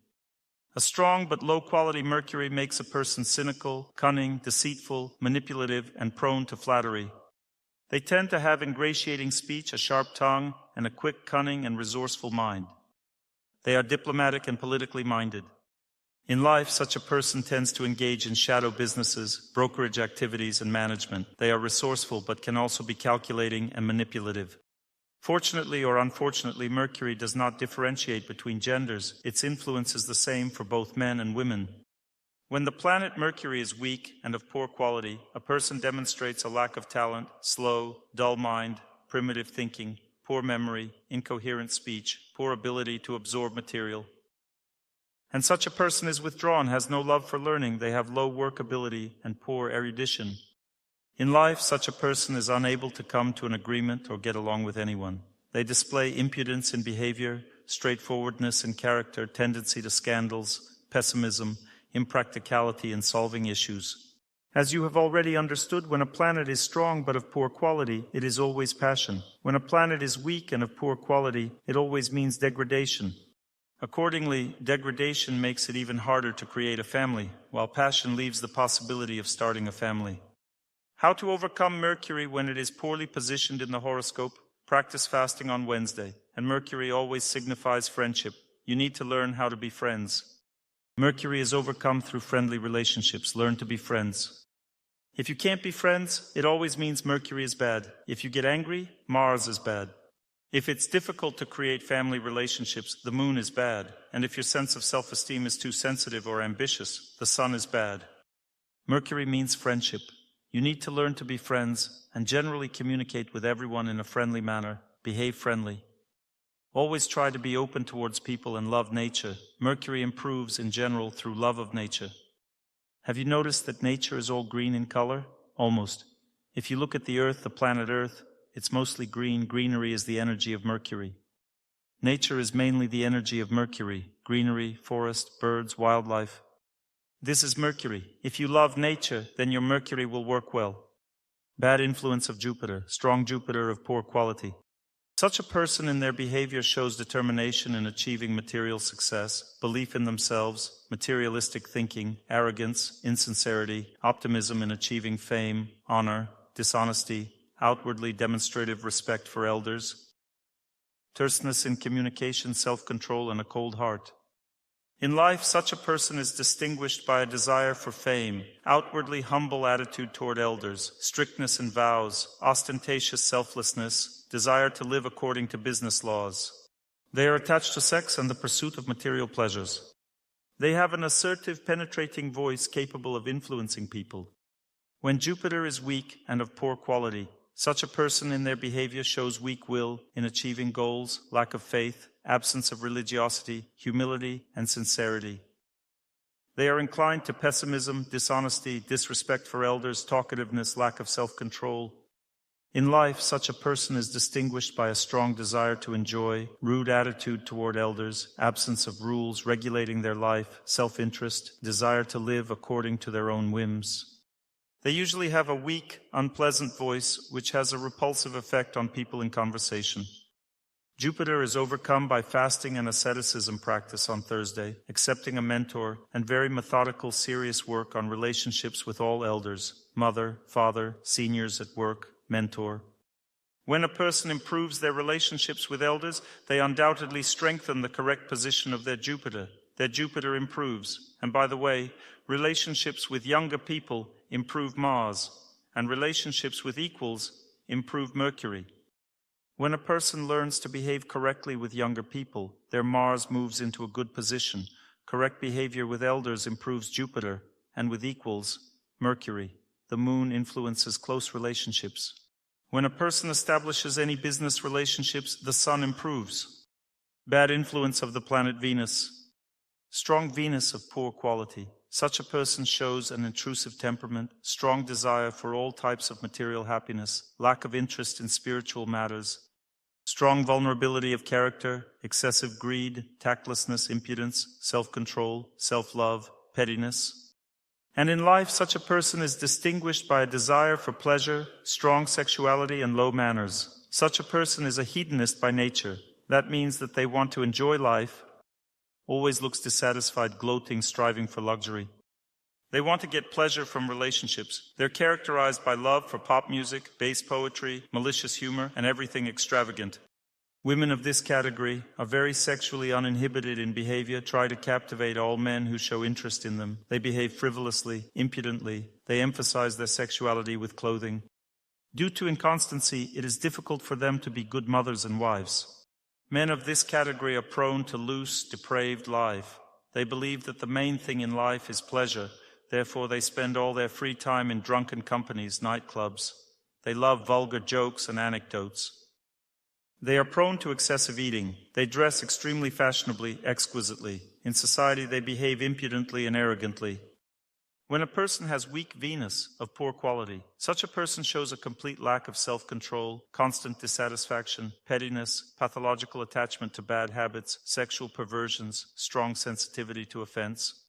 A strong but low-quality Mercury makes a person cynical, cunning, deceitful, manipulative, and prone to flattery. They tend to have ingratiating speech, a sharp tongue, and a quick, cunning, and resourceful mind. They are diplomatic and politically minded. In life, such a person tends to engage in shadow businesses, brokerage activities, and management. They are resourceful but can also be calculating and manipulative. Fortunately or unfortunately, Mercury does not differentiate between genders. Its influence is the same for both men and women. When the planet Mercury is weak and of poor quality, a person demonstrates a lack of talent, slow, dull mind, primitive thinking, poor memory, incoherent speech, poor ability to absorb material. And such a person is withdrawn, has no love for learning, they have low work ability and poor erudition. In life, such a person is unable to come to an agreement or get along with anyone. They display impudence in behavior, straightforwardness in character, tendency to scandals, pessimism, impracticality in solving issues. As you have already understood, when a planet is strong but of poor quality, it is always passion. When a planet is weak and of poor quality, it always means degradation. Accordingly, degradation makes it even harder to create a family, while passion leaves the possibility of starting a family. How to overcome Mercury when it is poorly positioned in the horoscope? Practice fasting on Wednesday, and Mercury always signifies friendship. You need to learn how to be friends. Mercury is overcome through friendly relationships. Learn to be friends. If you can't be friends, it always means Mercury is bad. If you get angry, Mars is bad. If it's difficult to create family relationships, the moon is bad. And if your sense of self-esteem is too sensitive or ambitious, the sun is bad. Mercury means friendship. You need to learn to be friends and generally communicate with everyone in a friendly manner. Behave friendly. Always try to be open towards people and love nature. Mercury improves in general through love of nature. Have you noticed that nature is all green in color? Almost. If you look at the Earth, the planet Earth, it's mostly green. Greenery is the energy of Mercury. Nature is mainly the energy of Mercury. Greenery, forest, birds, wildlife. This is Mercury. If you love nature, then your Mercury will work well. Bad influence of Jupiter. Strong Jupiter of poor quality. Such a person in their behavior shows determination in achieving material success, belief in themselves, materialistic thinking, arrogance, insincerity, optimism in achieving fame, honor, dishonesty, outwardly demonstrative respect for elders, terseness in communication, self-control, and a cold heart. In life, such a person is distinguished by a desire for fame, outwardly humble attitude toward elders, strictness in vows, ostentatious selflessness, desire to live according to business laws. They are attached to sex and the pursuit of material pleasures. They have an assertive, penetrating voice capable of influencing people. When Jupiter is weak and of poor quality, such a person in their behavior shows weak will in achieving goals, lack of faith, absence of religiosity, humility, and sincerity. They are inclined to pessimism, dishonesty, disrespect for elders, talkativeness, lack of self-control. In life, such a person is distinguished by a strong desire to enjoy, rude attitude toward elders, absence of rules regulating their life, self-interest, desire to live according to their own whims. They usually have a weak, unpleasant voice, which has a repulsive effect on people in conversation. Jupiter is overcome by fasting and asceticism practice on Thursday, accepting a mentor, and very methodical, serious work on relationships with all elders, mother, father, seniors at work, mentor. When a person improves their relationships with elders, they undoubtedly strengthen the correct position of their Jupiter. Their Jupiter improves. And by the way, relationships with younger people improve Mars, and relationships with equals improve Mercury. When a person learns to behave correctly with younger people, their Mars moves into a good position. Correct behavior with elders improves Jupiter, and with equals, Mercury. The moon influences close relationships. When a person establishes any business relationships, the sun improves. Bad influence of the planet Venus. Strong Venus of poor quality. Such a person shows an intrusive temperament, strong desire for all types of material happiness, lack of interest in spiritual matters, strong vulnerability of character, excessive greed, tactlessness, impudence, self-control, self-love, pettiness. And in life, such a person is distinguished by a desire for pleasure, strong sexuality, and low manners. Such a person is a hedonist by nature. That means that they want to enjoy life, always looks dissatisfied, gloating, striving for luxury. They want to get pleasure from relationships. They're characterized by love for pop music, bass poetry, malicious humor, and everything extravagant. Women of this category are very sexually uninhibited in behavior, try to captivate all men who show interest in them. They behave frivolously, impudently. They emphasize their sexuality with clothing. Due to inconstancy, it is difficult for them to be good mothers and wives. Men of this category are prone to loose, depraved life. They believe that the main thing in life is pleasure. Therefore, they spend all their free time in drunken companies, nightclubs. They love vulgar jokes and anecdotes. They are prone to excessive eating. They dress extremely fashionably, exquisitely. In society, they behave impudently and arrogantly. When a person has weak Venus of poor quality, such a person shows a complete lack of self-control, constant dissatisfaction, pettiness, pathological attachment to bad habits, sexual perversions, strong sensitivity to offense.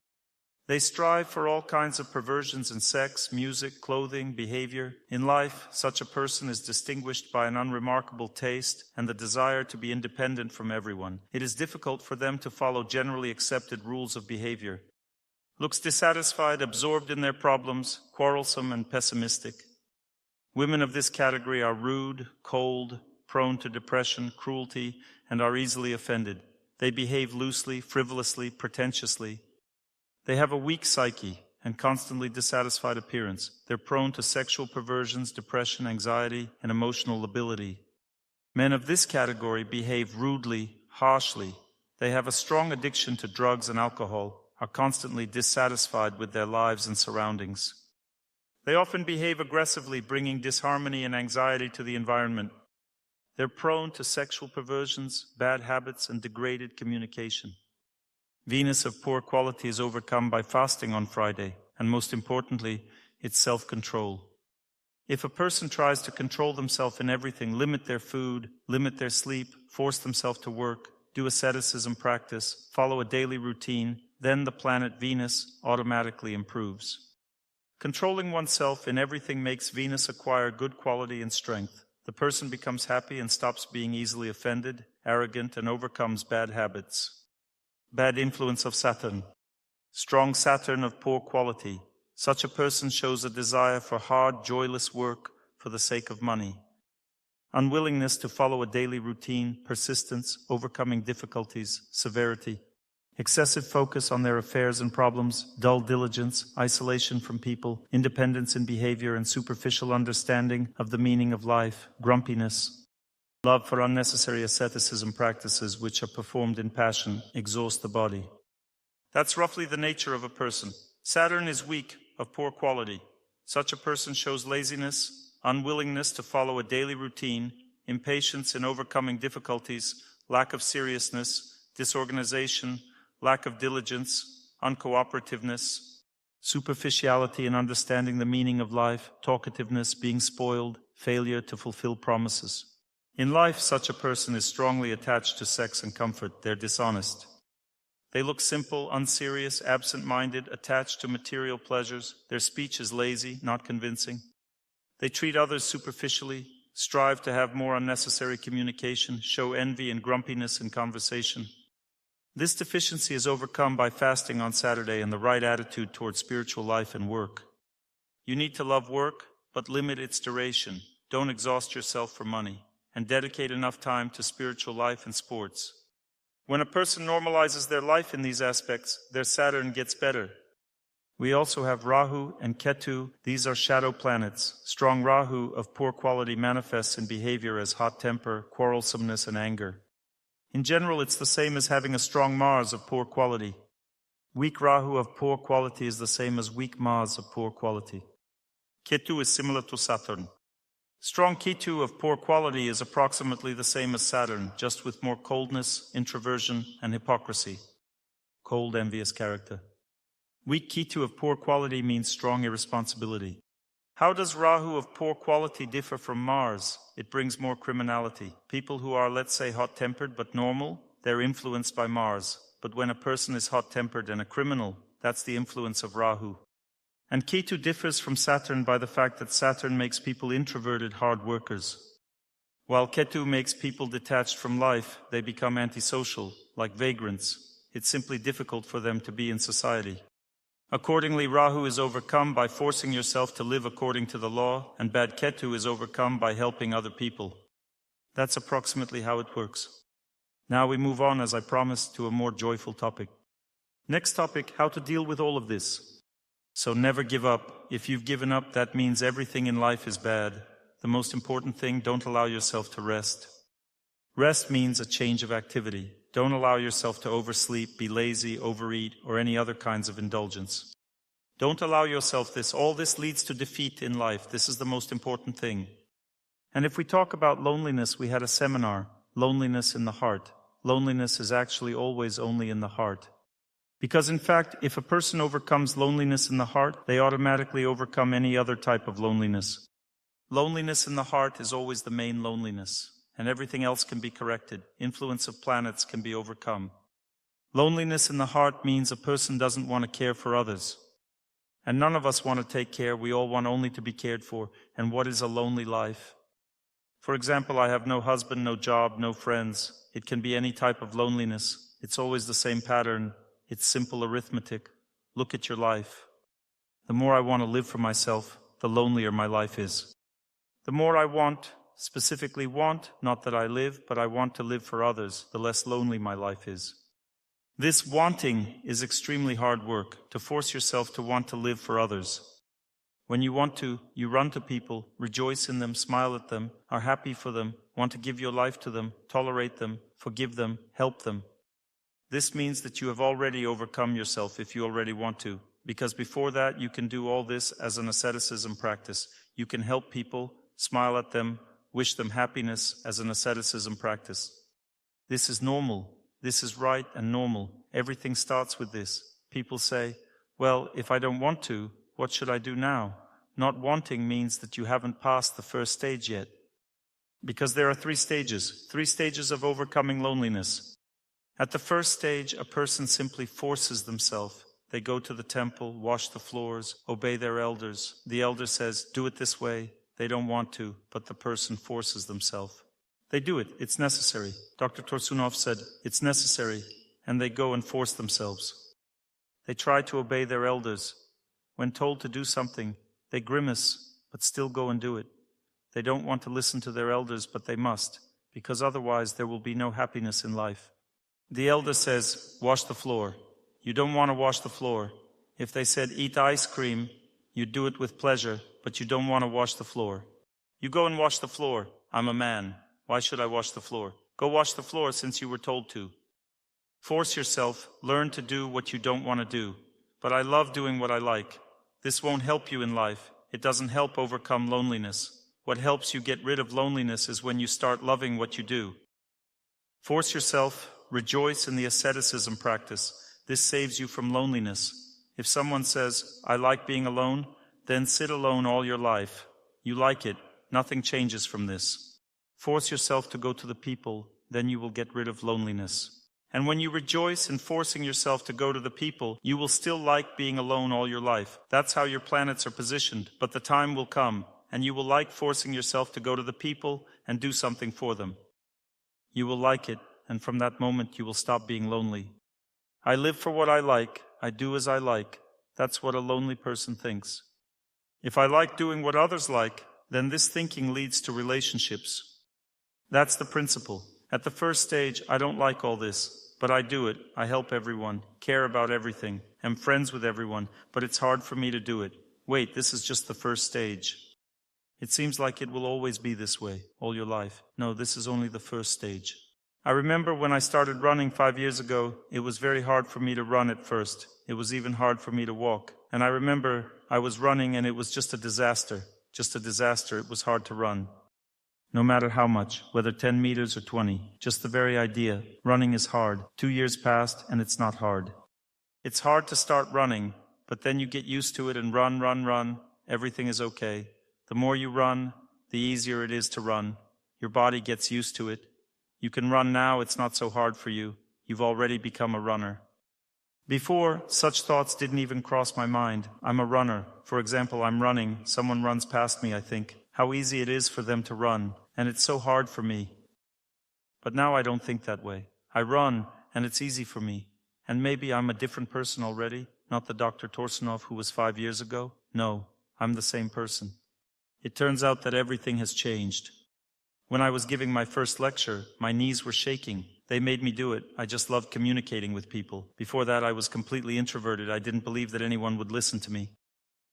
They strive for all kinds of perversions in sex, music, clothing, behavior. In life, such a person is distinguished by an unremarkable taste and the desire to be independent from everyone. It is difficult for them to follow generally accepted rules of behavior. Looks dissatisfied, absorbed in their problems, quarrelsome and pessimistic. Women of this category are rude, cold, prone to depression, cruelty, and are easily offended. They behave loosely, frivolously, pretentiously. They have a weak psyche and constantly dissatisfied appearance. They're prone to sexual perversions, depression, anxiety, and emotional lability. Men of this category behave rudely, harshly. They have a strong addiction to drugs and alcohol, are constantly dissatisfied with their lives and surroundings. They often behave aggressively, bringing disharmony and anxiety to the environment. They're prone to sexual perversions, bad habits, and degraded communication. Venus of poor quality is overcome by fasting on Friday, and most importantly, it's self-control. If a person tries to control themselves in everything, limit their food, limit their sleep, force themselves to work, do asceticism practice, follow a daily routine, then the planet Venus automatically improves. Controlling oneself in everything makes Venus acquire good quality and strength. The person becomes happy and stops being easily offended, arrogant, and overcomes bad habits. Bad influence of Saturn. Strong Saturn of poor quality. Such a person shows a desire for hard, joyless work for the sake of money. Unwillingness to follow a daily routine, persistence, overcoming difficulties, severity. Excessive focus on their affairs and problems, dull diligence, isolation from people, independence in behavior, and superficial understanding of the meaning of life, grumpiness. Love for unnecessary asceticism practices which are performed in passion exhaust the body. That's roughly the nature of a person. Saturn is weak, of poor quality. Such a person shows laziness, unwillingness to follow a daily routine, impatience in overcoming difficulties, lack of seriousness, disorganization, lack of diligence, uncooperativeness, superficiality in understanding the meaning of life, talkativeness, being spoiled, failure to fulfill promises. In life, such a person is strongly attached to sex and comfort. They're dishonest. They look simple, unserious, absent-minded, attached to material pleasures. Their speech is lazy, not convincing. They treat others superficially, strive to have more unnecessary communication, show envy and grumpiness in conversation. This deficiency is overcome by fasting on Saturday and the right attitude towards spiritual life and work. You need to love work, but limit its duration. Don't exhaust yourself for money. And dedicate enough time to spiritual life and sports. When a person normalizes their life in these aspects, their Saturn gets better. We also have Rahu and Ketu. These are shadow planets. Strong Rahu of poor quality manifests in behavior as hot temper, quarrelsomeness, and anger. In general, it's the same as having a strong Mars of poor quality. Weak Rahu of poor quality is the same as weak Mars of poor quality. Ketu is similar to Saturn. Strong Ketu of poor quality is approximately the same as Saturn, just with more coldness, introversion, and hypocrisy. Cold, envious character. Weak Ketu of poor quality means strong irresponsibility. How does Rahu of poor quality differ from Mars? It brings more criminality. People who are, let's say, hot-tempered but normal, they're influenced by Mars. But when a person is hot-tempered and a criminal, that's the influence of Rahu. And Ketu differs from Saturn by the fact that Saturn makes people introverted hard workers. While Ketu makes people detached from life, they become antisocial, like vagrants. It's simply difficult for them to be in society. Accordingly, Rahu is overcome by forcing yourself to live according to the law, and bad Ketu is overcome by helping other people. That's approximately how it works. Now we move on, as I promised, to a more joyful topic. Next topic, how to deal with all of this. So never give up. If you've given up, that means everything in life is bad. The most important thing, don't allow yourself to rest. Rest means a change of activity. Don't allow yourself to oversleep, be lazy, overeat, or any other kinds of indulgence. Don't allow yourself this. All this leads to defeat in life. This is the most important thing. And if we talk about loneliness, we had a seminar, Loneliness in the Heart. Loneliness is actually always only in the heart. Because in fact, if a person overcomes loneliness in the heart, they automatically overcome any other type of loneliness. Loneliness in the heart is always the main loneliness, and everything else can be corrected. Influence of planets can be overcome. Loneliness in the heart means a person doesn't want to care for others. And none of us want to take care. We all want only to be cared for. And what is a lonely life? For example, I have no husband, no job, no friends. It can be any type of loneliness. It's always the same pattern. It's simple arithmetic. Look at your life. The more I want to live for myself, the lonelier my life is. The more I want, specifically want, not that I live, but I want to live for others, the less lonely my life is. This wanting is extremely hard work, to force yourself to want to live for others. When you want to, you run to people, rejoice in them, smile at them, are happy for them, want to give your life to them, tolerate them, forgive them, help them. This means that you have already overcome yourself if you already want to, because before that you can do all this as an asceticism practice. You can help people, smile at them, wish them happiness as an asceticism practice. This is normal. This is right and normal. Everything starts with this. People say, well, if I don't want to, what should I do now? Not wanting means that you haven't passed the first stage yet. Because there are three stages of overcoming loneliness. At the first stage, a person simply forces themselves. They go to the temple, wash the floors, obey their elders. The elder says, do it this way. They don't want to, but the person forces themselves. They do it. It's necessary. Dr. Torsunov said, it's necessary. And they go and force themselves. They try to obey their elders. When told to do something, they grimace, but still go and do it. They don't want to listen to their elders, but they must, because otherwise there will be no happiness in life. The elder says, wash the floor. You don't want to wash the floor. If they said, eat ice cream, you do it with pleasure, but you don't want to wash the floor. You go and wash the floor. I'm a man. Why should I wash the floor? Go wash the floor since you were told to. Force yourself. Learn to do what you don't want to do. But I love doing what I like. This won't help you in life. It doesn't help overcome loneliness. What helps you get rid of loneliness is when you start loving what you do. Force yourself. Rejoice in the asceticism practice. This saves you from loneliness. If someone says, I like being alone, then sit alone all your life. You like it. Nothing changes from this. Force yourself to go to the people, then you will get rid of loneliness. And when you rejoice in forcing yourself to go to the people, you will still like being alone all your life. That's how your planets are positioned. But the time will come, and you will like forcing yourself to go to the people and do something for them. You will like it, and from that moment you will stop being lonely. I live for what I like. I do as I like. That's what a lonely person thinks. If I like doing what others like, then this thinking leads to relationships. That's the principle. At the first stage, I don't like all this, but I do it. I help everyone, care about everything, am friends with everyone, but it's hard for me to do it. Wait, this is just the first stage. It seems like it will always be this way, all your life. No, this is only the first stage. I remember when I started running 5 years ago, it was very hard for me to run at first. It was even hard for me to walk. And I remember I was running and it was just a disaster. Just a disaster. It was hard to run. No matter how much, whether 10 meters or 20, just the very idea. Running is hard. 2 years passed and it's not hard. It's hard to start running, but then you get used to it and run. Everything is okay. The more you run, the easier it is to run. Your body gets used to it. You can run now, it's not so hard for you. You've already become a runner. Before, such thoughts didn't even cross my mind. I'm a runner. For example, I'm running. Someone runs past me, I think. How easy it is for them to run, and it's so hard for me. But now I don't think that way. I run, and it's easy for me. And maybe I'm a different person already, not the Dr. Torsunov who was 5 years ago. No, I'm the same person. It turns out that everything has changed. When I was giving my first lecture, my knees were shaking. They made me do it. I just loved communicating with people. Before that, I was completely introverted. I didn't believe that anyone would listen to me.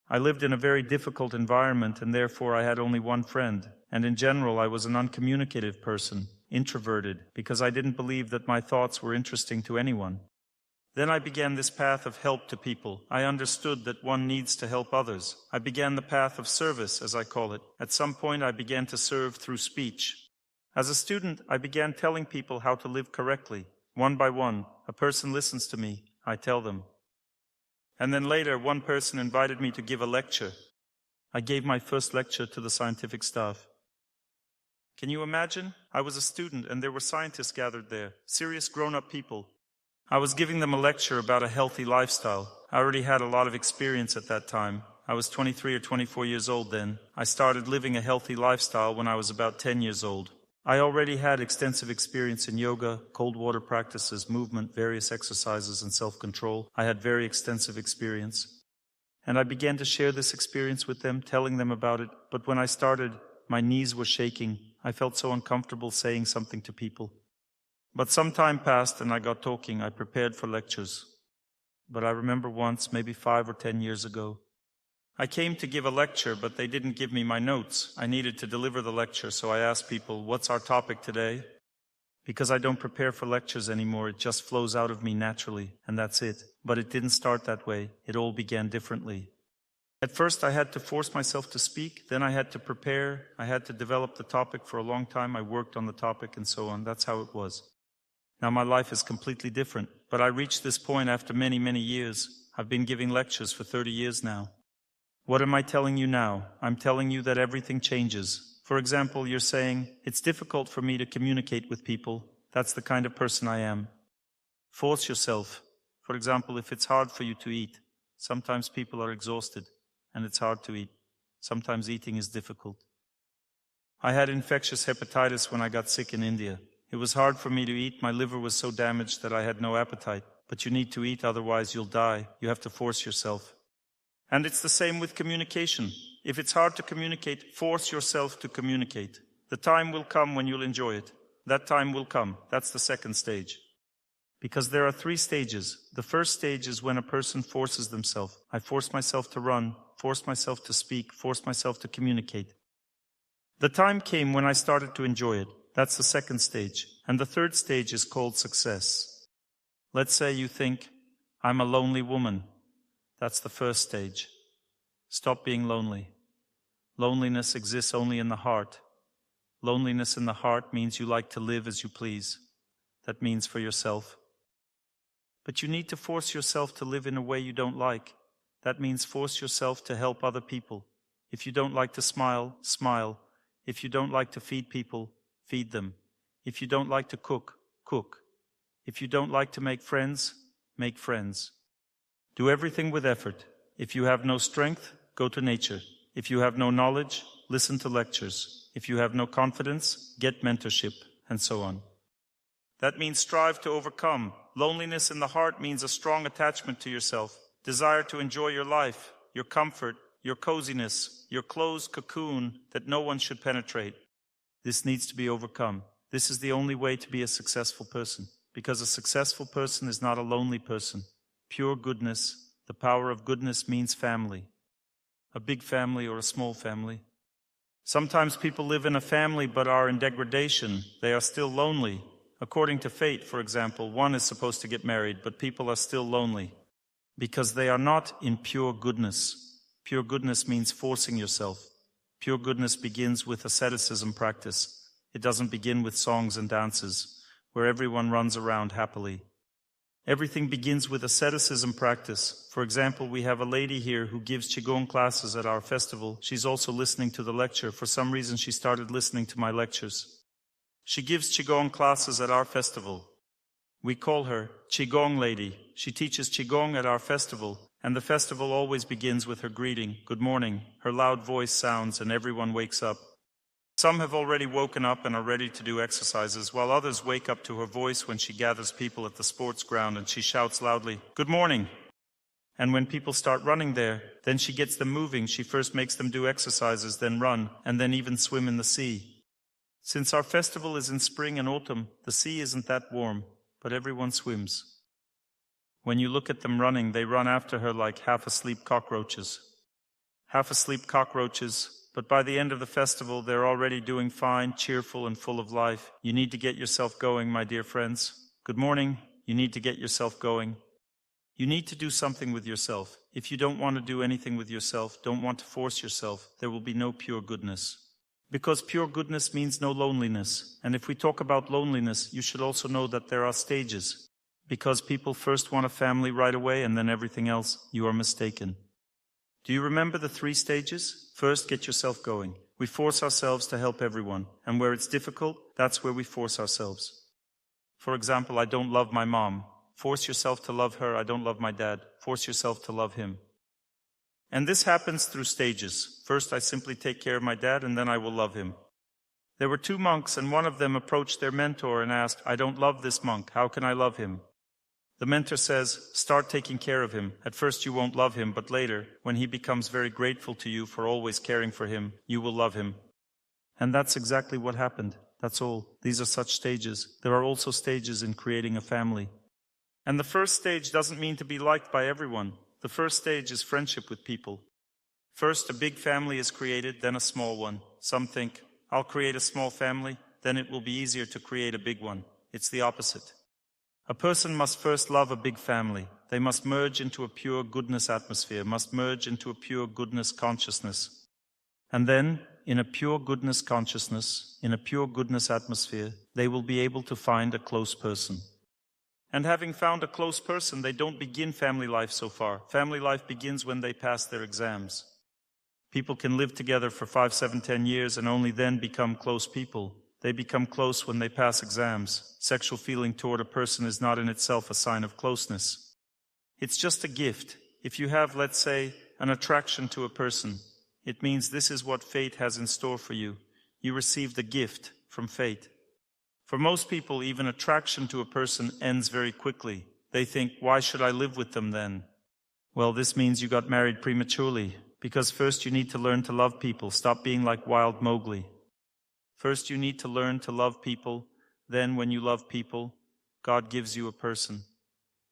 I lived in a very difficult environment, and therefore I had only one friend. And in general, I was an uncommunicative person, introverted, because I didn't believe that my thoughts were interesting to anyone. Then I began this path of help to people. I understood that one needs to help others. I began the path of service, as I call it. At some point, I began to serve through speech. As a student, I began telling people how to live correctly. One by one, a person listens to me. I tell them. And then later, one person invited me to give a lecture. I gave my first lecture to the scientific staff. Can you imagine? I was a student, and there were scientists gathered there, serious grown-up people. I was giving them a lecture about a healthy lifestyle. I already had a lot of experience at that time. I was 23 or 24 years old then. I started living a healthy lifestyle when I was about 10 years old. I already had extensive experience in yoga, cold water practices, movement, various exercises, and self-control. I had very extensive experience. And I began to share this experience with them, telling them about it. But when I started, my knees were shaking. I felt so uncomfortable saying something to people. But some time passed and I got talking. I prepared for lectures. But I remember once, maybe 5 or 10 years ago, I came to give a lecture, but they didn't give me my notes. I needed to deliver the lecture, so I asked people, "What's our topic today?" Because I don't prepare for lectures anymore, it just flows out of me naturally, and that's it. But it didn't start that way. It all began differently. At first I had to force myself to speak, then I had to prepare, I had to develop the topic for a long time, I worked on the topic and so on. That's how it was. Now my life is completely different, but I reached this point after many, many years. I've been giving lectures for 30 years now. What am I telling you now? I'm telling you that everything changes. For example, you're saying, "It's difficult for me to communicate with people." That's the kind of person I am. Force yourself. For example, if it's hard for you to eat, sometimes people are exhausted, and it's hard to eat. Sometimes eating is difficult. I had infectious hepatitis when I got sick in India. It was hard for me to eat. My liver was so damaged that I had no appetite. But you need to eat, otherwise you'll die. You have to force yourself. And it's the same with communication. If it's hard to communicate, force yourself to communicate. The time will come when you'll enjoy it. That time will come. That's the second stage. Because there are 3 stages. The first stage is when a person forces themselves. I force myself to run, force myself to speak, force myself to communicate. The time came when I started to enjoy it. That's the second stage. And the third stage is called success. Let's say you think, "I'm a lonely woman." That's the first stage. Stop being lonely. Loneliness exists only in the heart. Loneliness in the heart means you like to live as you please. That means for yourself. But you need to force yourself to live in a way you don't like. That means force yourself to help other people. If you don't like to smile, smile. If you don't like to feed people, feed them. If you don't like to cook, cook. If you don't like to make friends, make friends. Do everything with effort. If you have no strength, go to nature. If you have no knowledge, listen to lectures. If you have no confidence, get mentorship, and so on. That means strive to overcome. Loneliness in the heart means a strong attachment to yourself, desire to enjoy your life, your comfort, your coziness, your closed cocoon that no one should penetrate. This needs to be overcome. This is the only way to be a successful person, because a successful person is not a lonely person. Pure goodness, the power of goodness means family. A big family or a small family. Sometimes people live in a family but are in degradation. They are still lonely. According to fate, for example, one is supposed to get married, but people are still lonely because they are not in pure goodness. Pure goodness means forcing yourself. Pure goodness begins with asceticism practice. It doesn't begin with songs and dances, where everyone runs around happily. Everything begins with asceticism practice. For example, we have a lady here who gives Qigong classes at our festival. She's also listening to the lecture. For some reason, she started listening to my lectures. She gives Qigong classes at our festival. We call her Qigong Lady. She teaches Qigong at our festival, and the festival always begins with her greeting, "Good morning." Her loud voice sounds and everyone wakes up. Some have already woken up and are ready to do exercises, while others wake up to her voice when she gathers people at the sports ground and she shouts loudly, "Good morning." And when people start running there, then she gets them moving. She first makes them do exercises, then run, and then even swim in the sea. Since our festival is in spring and autumn, the sea isn't that warm, but everyone swims. When you look at them running, they run after her like half-asleep cockroaches. Half-asleep cockroaches. But by the end of the festival, they're already doing fine, cheerful, and full of life. You need to get yourself going, my dear friends. Good morning. You need to get yourself going. You need to do something with yourself. If you don't want to do anything with yourself, don't want to force yourself, there will be no pure goodness. Because pure goodness means no loneliness. And if we talk about loneliness, you should also know that there are stages. Because people first want a family right away and then everything else, you are mistaken. Do you remember the 3 stages? First, get yourself going. We force ourselves to help everyone. And where it's difficult, that's where we force ourselves. For example, I don't love my mom. Force yourself to love her. I don't love my dad. Force yourself to love him. And this happens through stages. First, I simply take care of my dad, and then I will love him. There were 2 monks, and one of them approached their mentor and asked, I don't love this monk. How can I love him? The mentor says, start taking care of him. At first you won't love him, but later, when he becomes very grateful to you for always caring for him, you will love him. And that's exactly what happened. That's all. These are such stages. There are also stages in creating a family. And the first stage doesn't mean to be liked by everyone. The first stage is friendship with people. First, a big family is created, then a small one. Some think, I'll create a small family, then it will be easier to create a big one. It's the opposite. A person must first love a big family. They must merge into a pure goodness atmosphere, must merge into a pure goodness consciousness. And then, in a pure goodness consciousness, in a pure goodness atmosphere, they will be able to find a close person. And having found a close person, they don't begin family life so far. Family life begins when they pass their exams. People can live together for 5, 7, 10 years and only then become close people. They become close when they pass exams. Sexual feeling toward a person is not in itself a sign of closeness. It's just a gift. If you have, let's say, an attraction to a person, it means this is what fate has in store for you. You receive the gift from fate. For most people, even attraction to a person ends very quickly. They think, why should I live with them then? Well, this means you got married prematurely, because first you need to learn to love people. Stop being like wild Mowgli. First you need to learn to love people. Then when you love people, God gives you a person.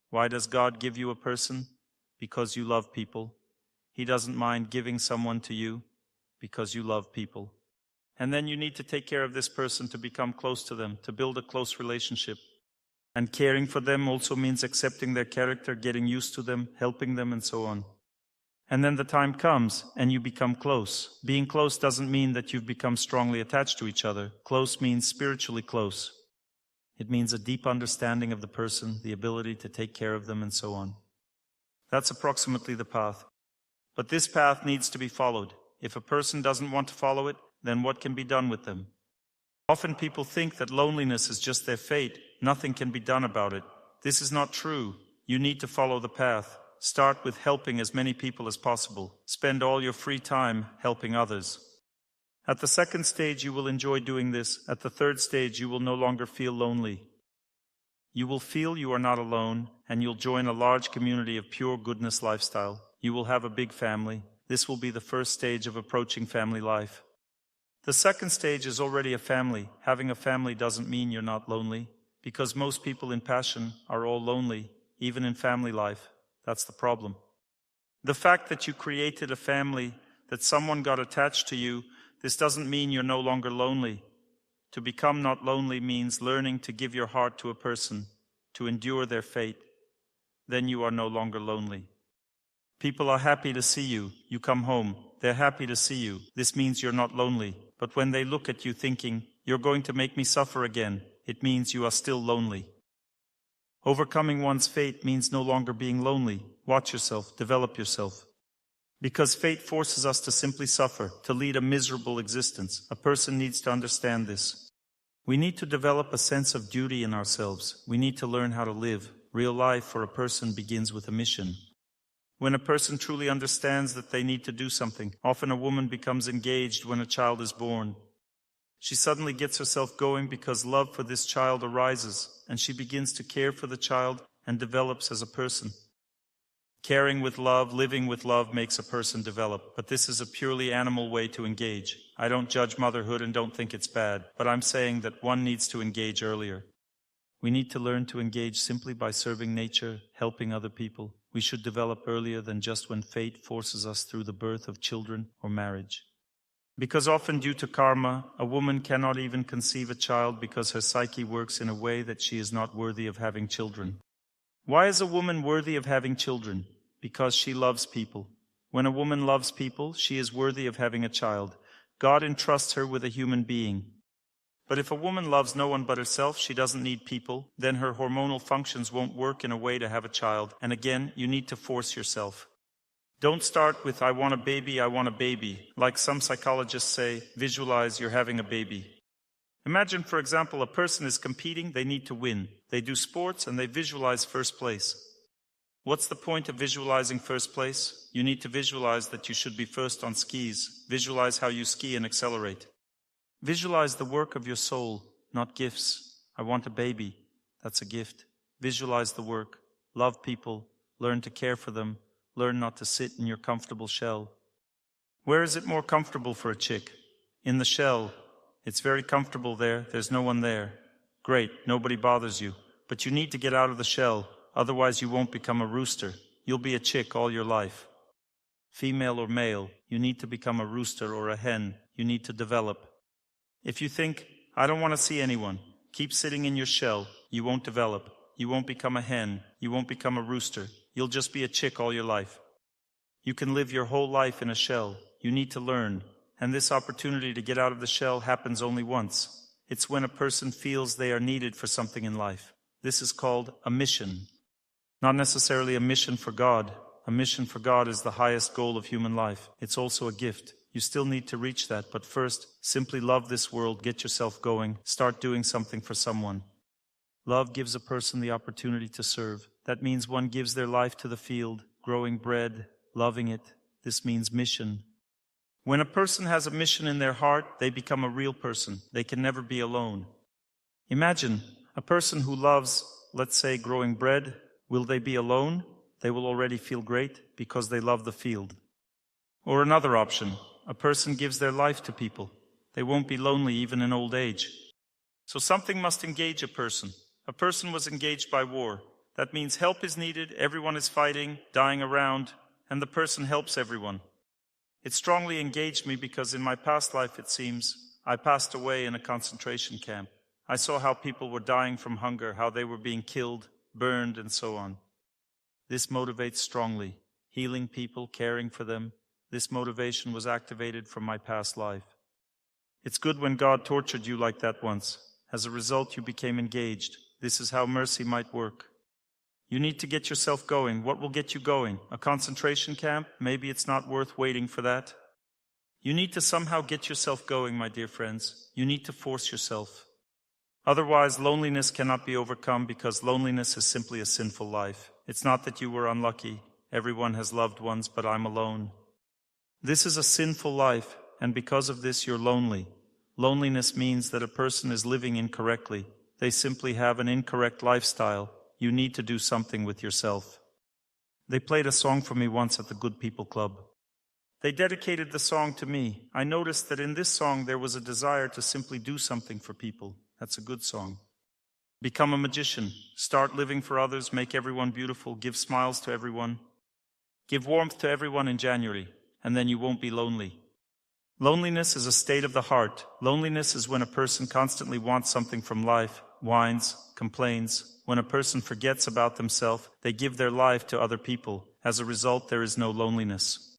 Why does God give you a person? Because you love people. He doesn't mind giving someone to you because you love people. And then you need to take care of this person to become close to them, to build a close relationship. And caring for them also means accepting their character, getting used to them, helping them, and so on. And then the time comes, and you become close. Being close doesn't mean that you've become strongly attached to each other. Close means spiritually close. It means a deep understanding of the person, the ability to take care of them, and so on. That's approximately the path. But this path needs to be followed. If a person doesn't want to follow it, then what can be done with them? Often people think that loneliness is just their fate. Nothing can be done about it. This is not true. You need to follow the path. Start with helping as many people as possible. Spend all your free time helping others. At the second stage, you will enjoy doing this. At the third stage, you will no longer feel lonely. You will feel you are not alone, and you'll join a large community of pure goodness lifestyle. You will have a big family. This will be the first stage of approaching family life. The second stage is already a family. Having a family doesn't mean you're not lonely, because most people in passion are all lonely, even in family life. That's the problem. The fact that you created a family, that someone got attached to you, this doesn't mean you're no longer lonely. To become not lonely means learning to give your heart to a person, to endure their fate. Then you are no longer lonely. People are happy to see you. You come home. They're happy to see you. This means you're not lonely. But when they look at you thinking, you're going to make me suffer again, it means you are still lonely. Overcoming one's fate means no longer being lonely. Watch yourself, develop yourself. Because fate forces us to simply suffer, to lead a miserable existence. A person needs to understand this. We need to develop a sense of duty in ourselves. We need to learn how to live. Real life for a person begins with a mission. When a person truly understands that they need to do something, often a woman becomes engaged when a child is born. She suddenly gets herself going because love for this child arises, and she begins to care for the child and develops as a person. Caring with love, living with love makes a person develop, but this is a purely animal way to engage. I don't judge motherhood and don't think it's bad, but I'm saying that one needs to engage earlier. We need to learn to engage simply by serving nature, helping other people. We should develop earlier than just when fate forces us through the birth of children or marriage. Because often due to karma, a woman cannot even conceive a child because her psyche works in a way that she is not worthy of having children. Why is a woman worthy of having children? Because she loves people. When a woman loves people, she is worthy of having a child. God entrusts her with a human being. But if a woman loves no one but herself, she doesn't need people, then her hormonal functions won't work in a way to have a child. And again, you need to force yourself. Don't start with, I want a baby, like some psychologists say, visualize you're having a baby. Imagine, for example, a person is competing, they need to win. They do sports and they visualize first place. What's the point of visualizing first place? You need to visualize that you should be first on skis. Visualize how you ski and accelerate. Visualize the work of your soul, not gifts. I want a baby. That's a gift. Visualize the work. Love people. Learn to care for them. Learn not to sit in your comfortable shell. Where is it more comfortable for a chick? In the shell. It's very comfortable there. There's no one there. Great, nobody bothers you. But you need to get out of the shell. Otherwise you won't become a rooster. You'll be a chick all your life. Female or male, you need to become a rooster or a hen. You need to develop. If you think, I don't want to see anyone, keep sitting in your shell. You won't develop. You won't become a hen. You won't become a rooster. You'll just be a chick all your life. You can live your whole life in a shell. You need to learn. And this opportunity to get out of the shell happens only once. It's when a person feels they are needed for something in life. This is called a mission. Not necessarily a mission for God. A mission for God is the highest goal of human life. It's also a gift. You still need to reach that, but first, simply love this world, get yourself going, start doing something for someone. Love gives a person the opportunity to serve. That means one gives their life to the field, growing bread, loving it. This means mission. When a person has a mission in their heart, they become a real person. They can never be alone. Imagine a person who loves, let's say, growing bread. Will they be alone? They will already feel great because they love the field. Or another option, a person gives their life to people. They won't be lonely even in old age. So something must engage a person. A person was engaged by war. That means help is needed, everyone is fighting, dying around, and the person helps everyone. It strongly engaged me because in my past life, it seems, I passed away in a concentration camp. I saw how people were dying from hunger, how they were being killed, burned, and so on. This motivates strongly. Healing people, caring for them. This motivation was activated from my past life. It's good when God tortured you like that once. As a result, you became engaged. This is how mercy might work. You need to get yourself going. What will get you going? A concentration camp? Maybe it's not worth waiting for that. You need to somehow get yourself going, my dear friends. You need to force yourself. Otherwise, loneliness cannot be overcome because loneliness is simply a sinful life. It's not that you were unlucky. Everyone has loved ones, but I'm alone. This is a sinful life, and because of this, you're lonely. Loneliness means that a person is living incorrectly. They simply have an incorrect lifestyle. You need to do something with yourself. They played a song for me once at the Good People Club. They dedicated the song to me. I noticed that in this song there was a desire to simply do something for people. That's a good song. Become a magician. Start living for others. Make everyone beautiful. Give smiles to everyone. Give warmth to everyone in January, and then you won't be lonely. Loneliness is a state of the heart. Loneliness is when a person constantly wants something from life, whines, complains. When a person forgets about themselves, they give their life to other people. As a result, there is no loneliness.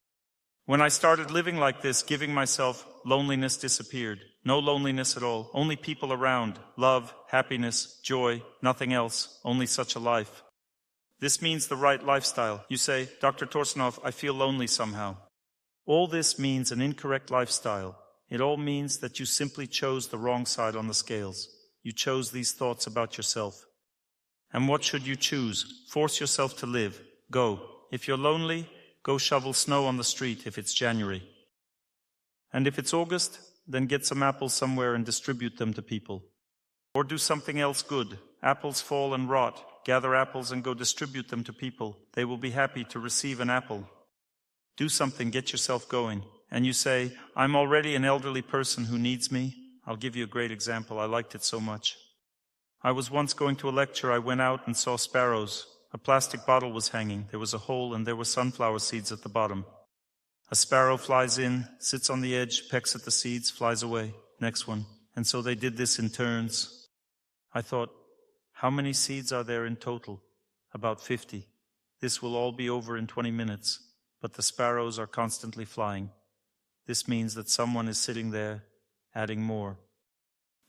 When I started living like this, giving myself, loneliness disappeared. No loneliness at all. Only people around. Love, happiness, joy, nothing else. Only such a life. This means the right lifestyle. You say, Dr. Torsunov, I feel lonely somehow. All this means an incorrect lifestyle. It all means that you simply chose the wrong side on the scales. You chose these thoughts about yourself. And what should you choose? Force yourself to live. Go. If you're lonely, go shovel snow on the street if it's January. And if it's August, then get some apples somewhere and distribute them to people. Or do something else good. Apples fall and rot. Gather apples and go distribute them to people. They will be happy to receive an apple. Do something, get yourself going. And you say, I'm already an elderly person who needs me. I'll give you a great example. I liked it so much. I was once going to a lecture. I went out and saw sparrows. A plastic bottle was hanging. There was a hole and there were sunflower seeds at the bottom. A sparrow flies in, sits on the edge, pecks at the seeds, flies away. Next one. And so they did this in turns. I thought, how many seeds are there in total? About 50. This will all be over in 20 minutes. But the sparrows are constantly flying. This means that someone is sitting there, adding more.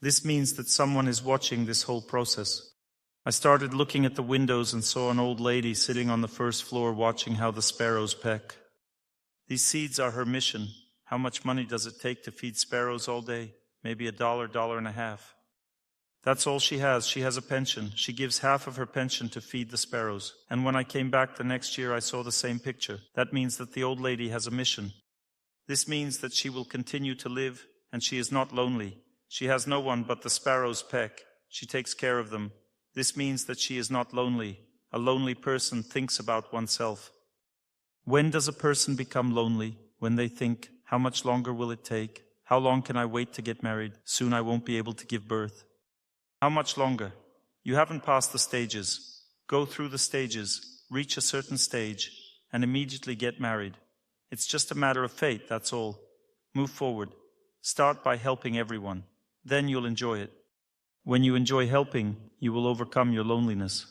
This means that someone is watching this whole process. I started looking at the windows and saw an old lady sitting on the first floor watching how the sparrows peck. These seeds are her mission. How much money does it take to feed sparrows all day? maybe $1, $1.50. That's all she has. She has a pension. She gives half of her pension to feed the sparrows. And when I came back the next year, I saw the same picture. That means that the old lady has a mission. This means that she will continue to live, and she is not lonely. She has no one but the sparrows peck. She takes care of them. This means that she is not lonely. A lonely person thinks about oneself. When does a person become lonely? When they think, how much longer will it take? How long can I wait to get married? Soon I won't be able to give birth. How much longer? You haven't passed the stages. Go through the stages, reach a certain stage, and immediately get married. It's just a matter of fate, that's all. Move forward. Start by helping everyone. Then you'll enjoy it. When you enjoy helping, you will overcome your loneliness.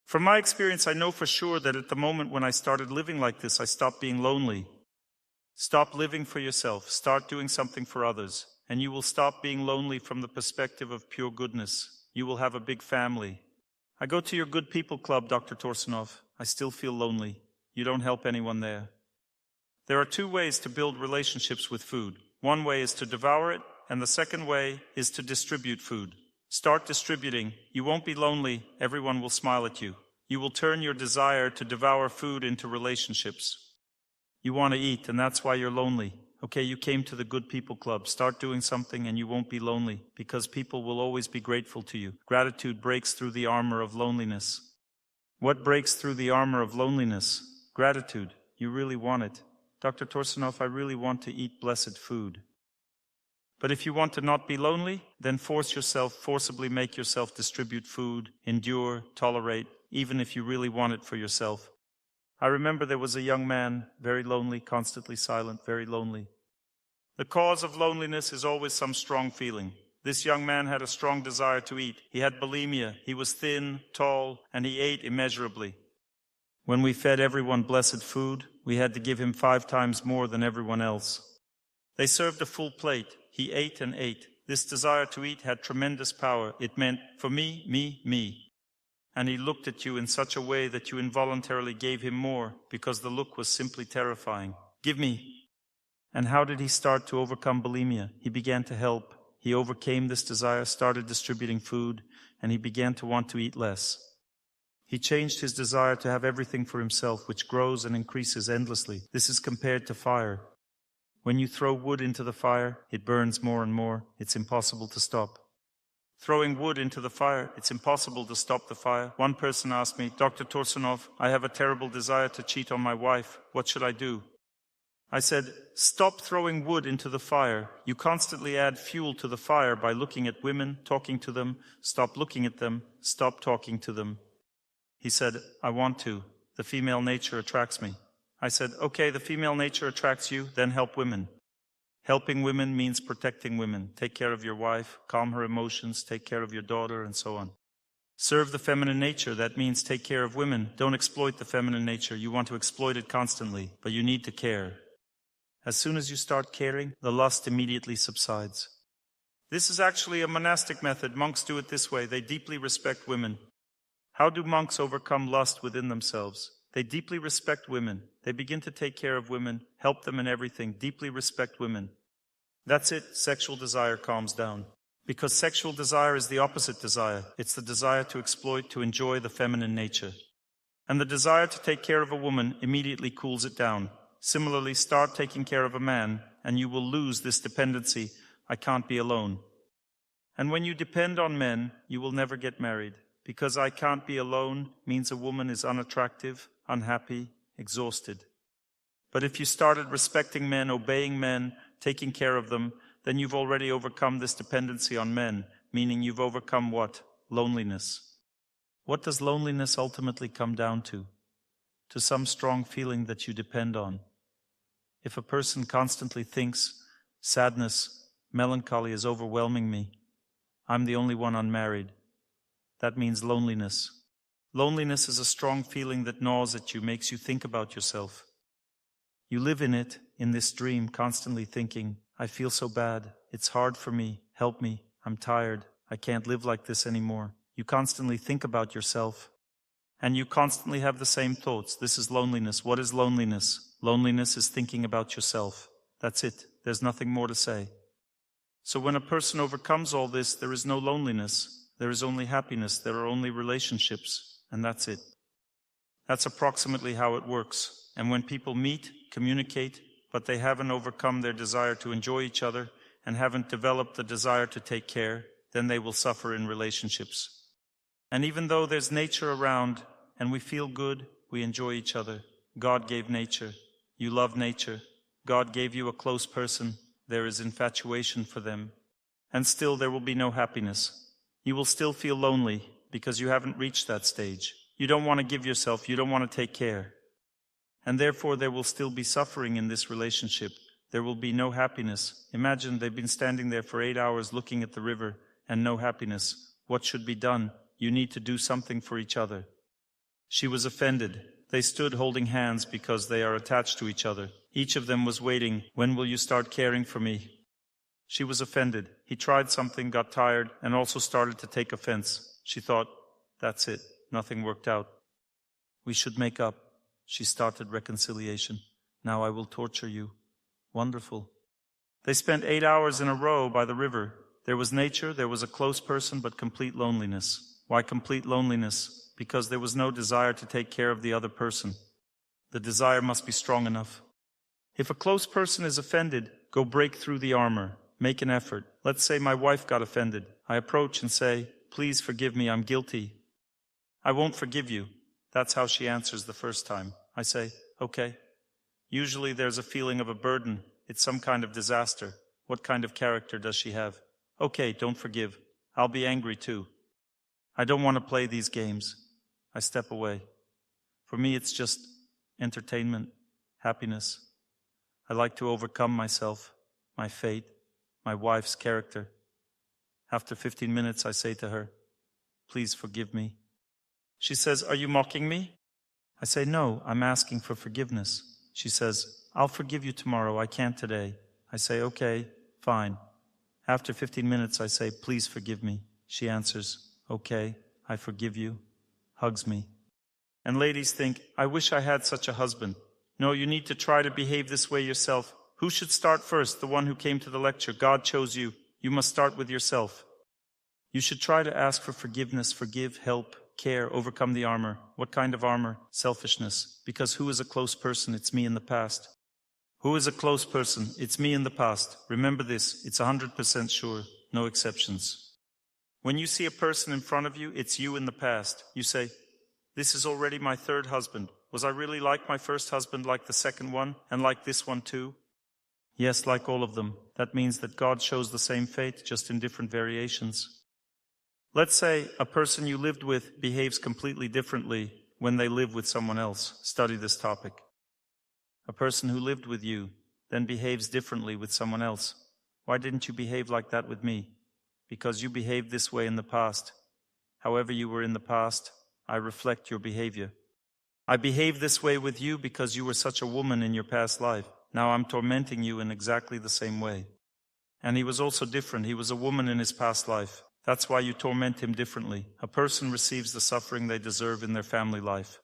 From my experience, I know for sure that at the moment when I started living like this, I stopped being lonely. Stop living for yourself. Start doing something for others. And you will stop being lonely from the perspective of pure goodness. You will have a big family. I go to your good people club, Dr. Torsunov. I still feel lonely. You don't help anyone there. There are two ways to build relationships with food. One way is to devour it, and the second way is to distribute food. Start distributing. You won't be lonely. Everyone will smile at you. You will turn your desire to devour food into relationships. You want to eat, and that's why you're lonely. Okay, you came to the Good People Club. Start doing something and you won't be lonely, because people will always be grateful to you. Gratitude breaks through the armor of loneliness. What breaks through the armor of loneliness? Gratitude. You really want it. Dr. Torsunov, I really want to eat blessed food. But if you want to not be lonely, then forcibly make yourself distribute food, endure, tolerate, even if you really want it for yourself. I remember there was a young man, very lonely, constantly silent, very lonely. The cause of loneliness is always some strong feeling. This young man had a strong desire to eat. He had bulimia. He was thin, tall, and he ate immeasurably. When we fed everyone blessed food, we had to give him 5 times more than everyone else. They served a full plate. He ate and ate. This desire to eat had tremendous power. It meant, for me, me, me. And he looked at you in such a way that you involuntarily gave him more, because the look was simply terrifying. Give me. And how did he start to overcome bulimia? He began to help. He overcame this desire, started distributing food, and he began to want to eat less. He changed his desire to have everything for himself, which grows and increases endlessly. This is compared to fire. When you throw wood into the fire, it burns more and more. It's impossible to stop. Throwing wood into the fire, it's impossible to stop the fire. One person asked me, Dr. Torsunov, I have a terrible desire to cheat on my wife. What should I do? I said, stop throwing wood into the fire. You constantly add fuel to the fire by looking at women, talking to them. Stop looking at them. Stop talking to them. He said, I want to. The female nature attracts me. I said, okay, the female nature attracts you, then help women. Helping women means protecting women. Take care of your wife, calm her emotions, take care of your daughter, and so on. Serve the feminine nature. That means take care of women. Don't exploit the feminine nature. You want to exploit it constantly, but you need to care. As soon as you start caring, the lust immediately subsides. This is actually a monastic method. Monks do it this way. They deeply respect women. How do monks overcome lust within themselves? They deeply respect women. They begin to take care of women, help them in everything, deeply respect women. That's it. Sexual desire calms down. Because sexual desire is the opposite desire. It's the desire to exploit, to enjoy the feminine nature. And the desire to take care of a woman immediately cools it down. Similarly, start taking care of a man, and you will lose this dependency. I can't be alone. And when you depend on men, you will never get married. Because I can't be alone means a woman is unattractive, unhappy, exhausted. But if you started respecting men, obeying men, taking care of them, then you've already overcome this dependency on men, meaning you've overcome what? Loneliness. What does loneliness ultimately come down to? To some strong feeling that you depend on. If a person constantly thinks, sadness, melancholy is overwhelming me, I'm the only one unmarried, that means loneliness. Loneliness is a strong feeling that gnaws at you, makes you think about yourself. You live in it, in this dream, constantly thinking, I feel so bad, it's hard for me, help me, I'm tired, I can't live like this anymore. You constantly think about yourself, and you constantly have the same thoughts. This is loneliness. What is loneliness? Loneliness is thinking about yourself. That's it. There's nothing more to say. So when a person overcomes all this, there is no loneliness. There is only happiness. There are only relationships. And that's it. That's approximately how it works. And when people meet, communicate, but they haven't overcome their desire to enjoy each other and haven't developed the desire to take care, then they will suffer in relationships. And even though there's nature around and we feel good, we enjoy each other. God gave nature. You love nature. God gave you a close person. There is infatuation for them. And still there will be no happiness. You will still feel lonely because you haven't reached that stage. You don't want to give yourself. You don't want to take care. And therefore there will still be suffering in this relationship. There will be no happiness. Imagine they've been standing there for 8 hours looking at the river and no happiness. What should be done? You need to do something for each other. She was offended. They stood holding hands because they are attached to each other. Each of them was waiting. When will you start caring for me? She was offended. He tried something, got tired, and also started to take offense. She thought, that's it. Nothing worked out. We should make up. She started reconciliation. Now I will torture you. Wonderful. They spent 8 hours in a row by the river. There was nature, there was a close person, but complete loneliness. Why complete loneliness? Because there was no desire to take care of the other person. The desire must be strong enough. If a close person is offended, go break through the armor. Make an effort. Let's say my wife got offended. I approach and say, please forgive me, I'm guilty. I won't forgive you. That's how she answers the first time. I say, okay. Usually there's a feeling of a burden. It's some kind of disaster. What kind of character does she have? Okay, don't forgive. I'll be angry too. I don't want to play these games. I step away. For me, it's just entertainment, happiness. I like to overcome myself, my fate, my wife's character. After 15 minutes, I say to her, please forgive me. She says, are you mocking me? I say, no, I'm asking for forgiveness. She says, I'll forgive you tomorrow. I can't today. I say, okay, fine. After 15 minutes, I say, please forgive me. She answers, okay, I forgive you. Hugs me. And ladies think, I wish I had such a husband. No, you need to try to behave this way yourself. Who should start first? The one who came to the lecture. God chose you. You must start with yourself. You should try to ask for forgiveness, forgive, help, care, overcome the armor. What kind of armor? Selfishness. Because who is a close person? It's me in the past. Who is a close person? It's me in the past. Remember this. It's 100% sure. No exceptions. When you see a person in front of you, it's you in the past. You say, this is already my third husband. Was I really like my first husband, like the second one, and like this one too? Yes, like all of them. That means that God shows the same fate, just in different variations. Let's say a person you lived with behaves completely differently when they live with someone else. Study this topic. A person who lived with you then behaves differently with someone else. Why didn't you behave like that with me? Because you behaved this way in the past. However you were in the past, I reflect your behavior. I behaved this way with you because you were such a woman in your past life. Now I'm tormenting you in exactly the same way. And he was also different. He was a woman in his past life. That's why you torment him differently. A person receives the suffering they deserve in their family life.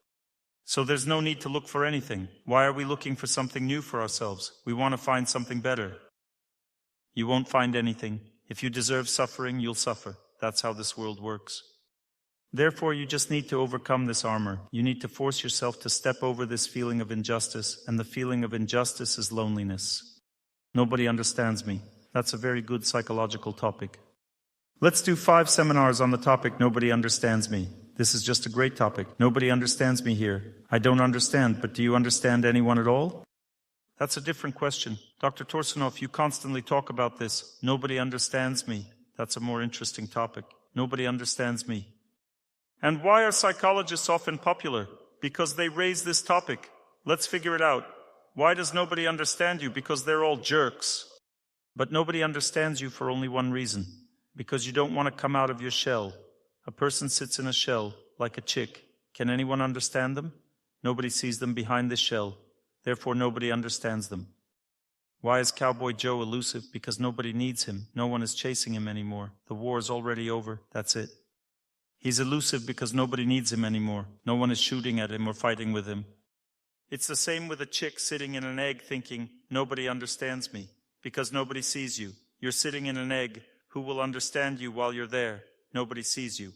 So there's no need to look for anything. Why are we looking for something new for ourselves? We want to find something better. You won't find anything. If you deserve suffering, you'll suffer. That's how this world works. Therefore, you just need to overcome this armor. You need to force yourself to step over this feeling of injustice, and the feeling of injustice is loneliness. Nobody understands me. That's a very good psychological topic. Let's do 5 seminars on the topic, nobody understands me. This is just a great topic. Nobody understands me here. I don't understand, but do you understand anyone at all? That's a different question. Dr. Torsunov, you constantly talk about this. Nobody understands me. That's a more interesting topic. Nobody understands me. And why are psychologists often popular? Because they raise this topic. Let's figure it out. Why does nobody understand you? Because they're all jerks. But nobody understands you for only one reason. Because you don't want to come out of your shell. A person sits in a shell, like a chick. Can anyone understand them? Nobody sees them behind this shell. Therefore, nobody understands them. Why is Cowboy Joe elusive? Because nobody needs him. No one is chasing him anymore. The war is already over. That's it. He's elusive because nobody needs him anymore. No one is shooting at him or fighting with him. It's the same with a chick sitting in an egg thinking, nobody understands me, because nobody sees you. You're sitting in an egg. Who will understand you while you're there? Nobody sees you.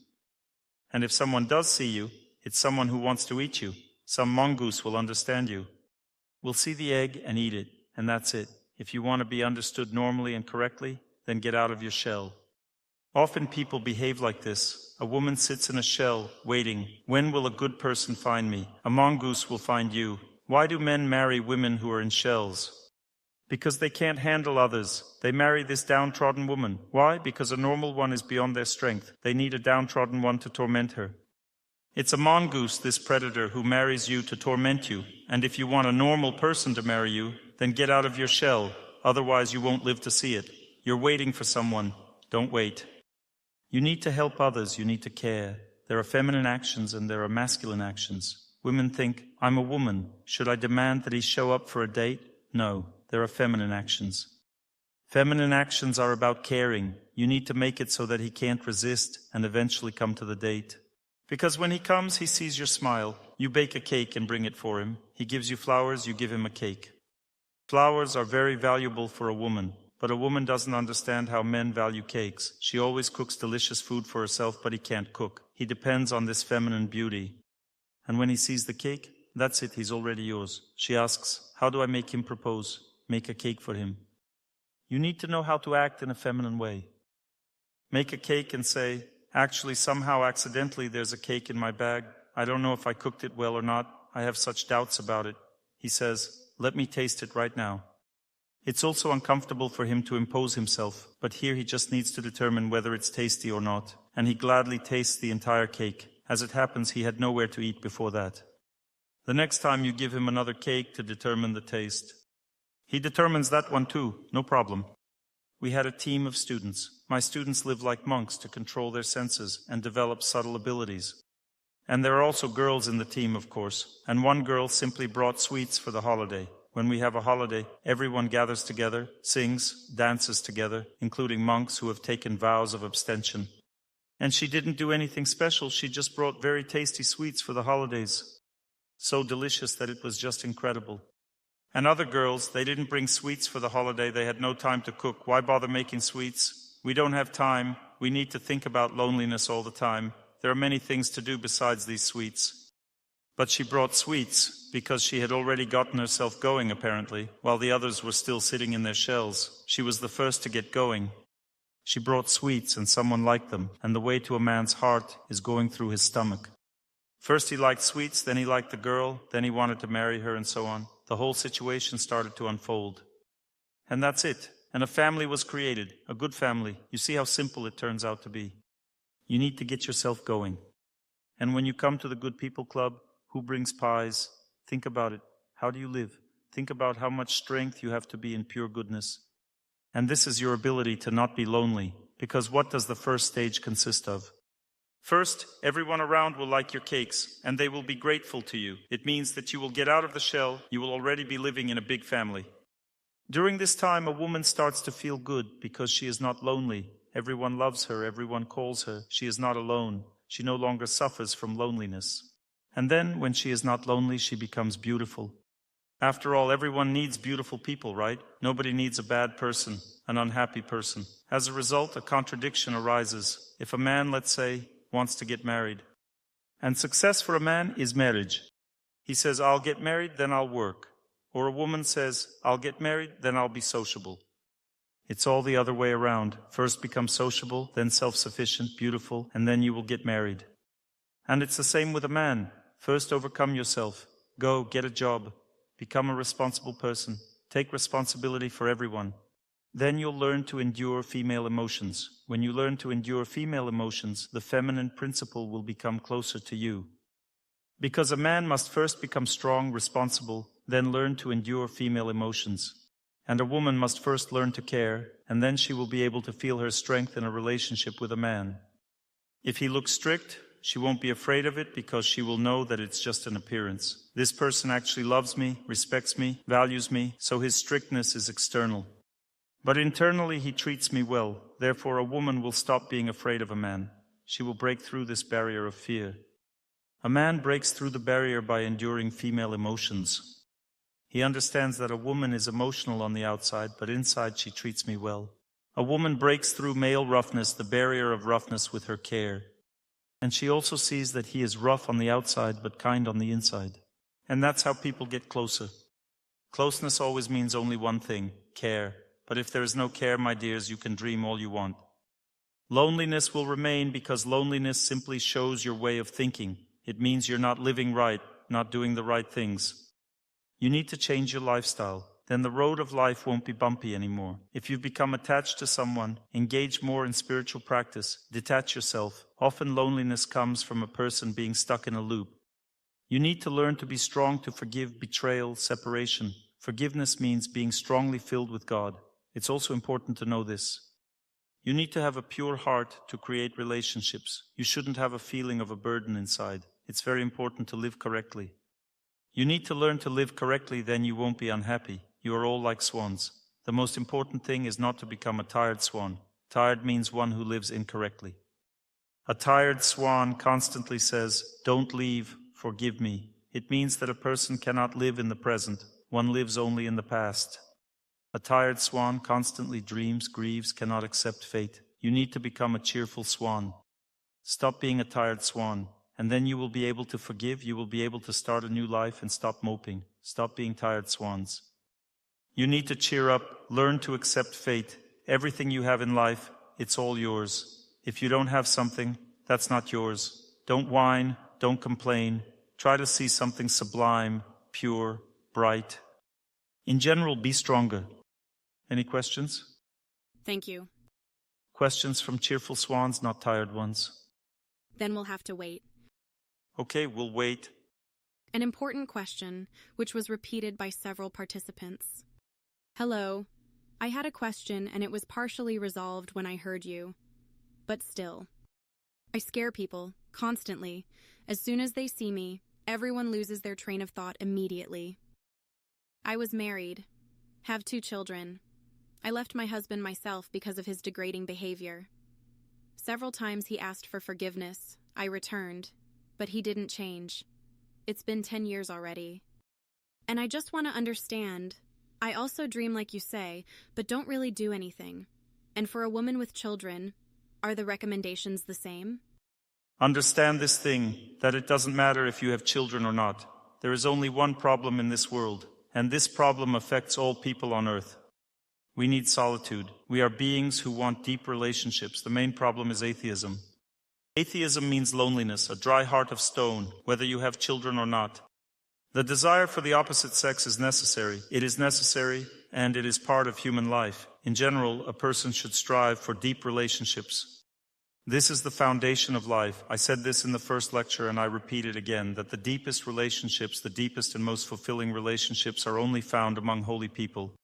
And if someone does see you, it's someone who wants to eat you. Some mongoose will understand you. Will see the egg and eat it, and that's it. If you want to be understood normally and correctly, then get out of your shell. Often people behave like this. A woman sits in a shell, waiting. When will a good person find me? A mongoose will find you. Why do men marry women who are in shells? Because they can't handle others. They marry this downtrodden woman. Why? Because a normal one is beyond their strength. They need a downtrodden one to torment her. It's a mongoose, this predator, who marries you to torment you. And if you want a normal person to marry you, then get out of your shell. Otherwise you won't live to see it. You're waiting for someone. Don't wait. You need to help others. You need to care. There are feminine actions and there are masculine actions. Women think, I'm a woman. Should I demand that he show up for a date? No. There are feminine actions. Feminine actions are about caring. You need to make it so that he can't resist and eventually come to the date. Because when he comes, he sees your smile. You bake a cake and bring it for him. He gives you flowers, you give him a cake. Flowers are very valuable for a woman, but a woman doesn't understand how men value cakes. She always cooks delicious food for herself, but he can't cook. He depends on this feminine beauty. And when he sees the cake, that's it, he's already yours. She asks, how do I make him propose? Make a cake for him. You need to know how to act in a feminine way. Make a cake and say, actually, somehow accidentally there's a cake in my bag. I don't know if I cooked it well or not. I have such doubts about it. He says, let me taste it right now. It's also uncomfortable for him to impose himself, but here he just needs to determine whether it's tasty or not, and he gladly tastes the entire cake. As it happens, he had nowhere to eat before that. The next time you give him another cake to determine the taste. He determines that one too, no problem. We had a team of students. My students live like monks to control their senses and develop subtle abilities. And there are also girls in the team, of course, and one girl simply brought sweets for the holiday. When we have a holiday, everyone gathers together, sings, dances together, including monks who have taken vows of abstention. And she didn't do anything special, she just brought very tasty sweets for the holidays. So delicious that it was just incredible. And other girls, they didn't bring sweets for the holiday, they had no time to cook. Why bother making sweets? We don't have time, we need to think about loneliness all the time. There are many things to do besides these sweets. But she brought sweets because she had already gotten herself going, apparently, while the others were still sitting in their shells. She was the first to get going. She brought sweets and someone liked them, and the way to a man's heart is going through his stomach. First he liked sweets, then he liked the girl, then he wanted to marry her, and so on. The whole situation started to unfold. And that's it. And a family was created, a good family. You see how simple it turns out to be. You need to get yourself going. And when you come to the Good People Club, who brings pies? Think about it. How do you live? Think about how much strength you have to be in pure goodness. And this is your ability to not be lonely, because what does the first stage consist of? First, everyone around will like your cakes, and they will be grateful to you. It means that you will get out of the shell, you will already be living in a big family. During this time, a woman starts to feel good because she is not lonely. Everyone loves her, everyone calls her. She is not alone. She no longer suffers from loneliness. And then, when she is not lonely, she becomes beautiful. After all, everyone needs beautiful people, right? Nobody needs a bad person, an unhappy person. As a result, a contradiction arises. If a man, let's say, wants to get married, and success for a man is marriage. He says, I'll get married, then I'll work. Or a woman says, I'll get married, then I'll be sociable. It's all the other way around. First become sociable, then self-sufficient, beautiful, and then you will get married. And it's the same with a man. First overcome yourself. Go, get a job. Become a responsible person. Take responsibility for everyone. Then you'll learn to endure female emotions. When you learn to endure female emotions, the feminine principle will become closer to you. Because a man must first become strong, responsible, then learn to endure female emotions. And a woman must first learn to care, and then she will be able to feel her strength in a relationship with a man. If he looks strict, she won't be afraid of it because she will know that it's just an appearance. This person actually loves me, respects me, values me, so his strictness is external. But internally he treats me well. Therefore a woman will stop being afraid of a man. She will break through this barrier of fear. A man breaks through the barrier by enduring female emotions. He understands that a woman is emotional on the outside, but inside she treats me well. A woman breaks through male roughness, the barrier of roughness, with her care. And she also sees that he is rough on the outside but kind on the inside. And that's how people get closer. Closeness always means only one thing: care. But if there is no care, my dears, you can dream all you want. Loneliness will remain because loneliness simply shows your way of thinking. It means you're not living right, not doing the right things. You need to change your lifestyle. Then the road of life won't be bumpy anymore. If you've become attached to someone, engage more in spiritual practice, detach yourself. Often loneliness comes from a person being stuck in a loop. You need to learn to be strong to forgive betrayal, separation. Forgiveness means being strongly filled with God. It's also important to know this. You need to have a pure heart to create relationships. You shouldn't have a feeling of a burden inside. It's very important to live correctly. You need to learn to live correctly, then you won't be unhappy. You are all like swans. The most important thing is not to become a tired swan. Tired means one who lives incorrectly. A tired swan constantly says, "Don't leave, forgive me." It means that a person cannot live in the present. One lives only in the past. A tired swan constantly dreams, grieves, cannot accept fate. You need to become a cheerful swan. Stop being a tired swan, and then you will be able to forgive. You will be able to start a new life and stop moping. Stop being tired swans. You need to cheer up, learn to accept fate. Everything you have in life, it's all yours. If you don't have something, that's not yours. Don't whine, don't complain. Try to see something sublime, pure, bright. In general, be stronger. Any questions? Thank you. Questions from cheerful swans, not tired ones. Then we'll have to wait. Okay, we'll wait. An important question, which was repeated by several participants. Hello. I had a question and it was partially resolved when I heard you. But still. I scare people, constantly. As soon as they see me, everyone loses their train of thought immediately. I was married. Have 2 children. I left my husband myself because of his degrading behavior. Several times he asked for forgiveness. I returned, but he didn't change. It's been 10 years already. And I just want to understand. I also dream like you say, but don't really do anything. And for a woman with children, are the recommendations the same? Understand this thing, that it doesn't matter if you have children or not. There is only one problem in this world, and this problem affects all people on earth. We need solitude. We are beings who want deep relationships. The main problem is atheism. Atheism means loneliness, a dry heart of stone, whether you have children or not. The desire for the opposite sex is necessary. It is necessary, and it is part of human life. In general, a person should strive for deep relationships. This is the foundation of life. I said this in the first lecture, and I repeat it again, that the deepest relationships, the deepest and most fulfilling relationships, are only found among holy people.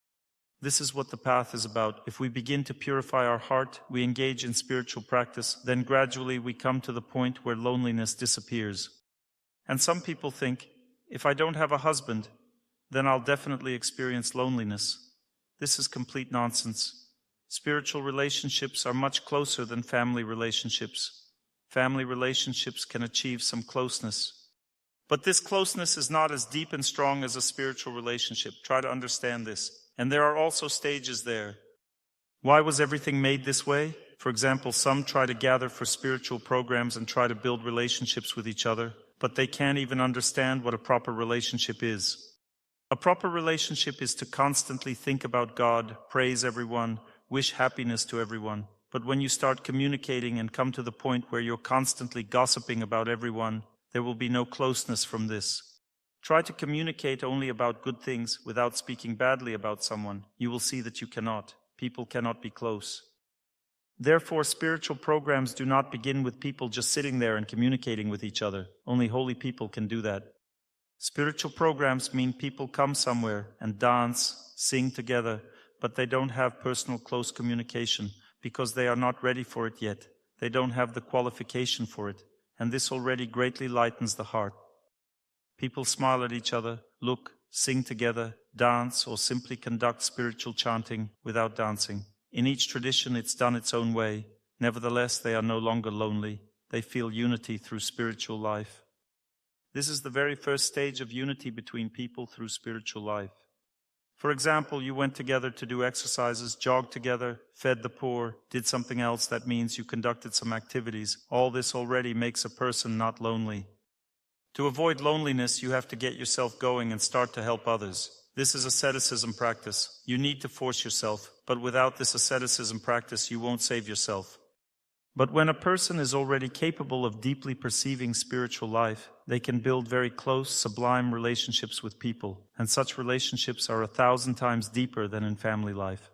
This is what the path is about. If we begin to purify our heart, we engage in spiritual practice, then gradually we come to the point where loneliness disappears. And some people think, if I don't have a husband, then I'll definitely experience loneliness. This is complete nonsense. Spiritual relationships are much closer than family relationships. Family relationships can achieve some closeness. But this closeness is not as deep and strong as a spiritual relationship. Try to understand this. And there are also stages there. Why was everything made this way? For example, some try to gather for spiritual programs and try to build relationships with each other, but they can't even understand what a proper relationship is. A proper relationship is to constantly think about God, praise everyone, wish happiness to everyone. But when you start communicating and come to the point where you're constantly gossiping about everyone, there will be no closeness from this. Try to communicate only about good things without speaking badly about someone. You will see that you cannot. People cannot be close. Therefore, spiritual programs do not begin with people just sitting there and communicating with each other. Only holy people can do that. Spiritual programs mean people come somewhere and dance, sing together, but they don't have personal close communication because they are not ready for it yet. They don't have the qualification for it, and this already greatly lightens the heart. People smile at each other, look, sing together, dance, or simply conduct spiritual chanting without dancing. In each tradition, it's done its own way. Nevertheless, they are no longer lonely. They feel unity through spiritual life. This is the very first stage of unity between people through spiritual life. For example, you went together to do exercises, jogged together, fed the poor, did something else. That means you conducted some activities. All this already makes a person not lonely. To avoid loneliness, you have to get yourself going and start to help others. This is asceticism practice. You need to force yourself, but without this asceticism practice, you won't save yourself. But when a person is already capable of deeply perceiving spiritual life, they can build very close, sublime relationships with people, and such relationships are 1,000 times deeper than in family life.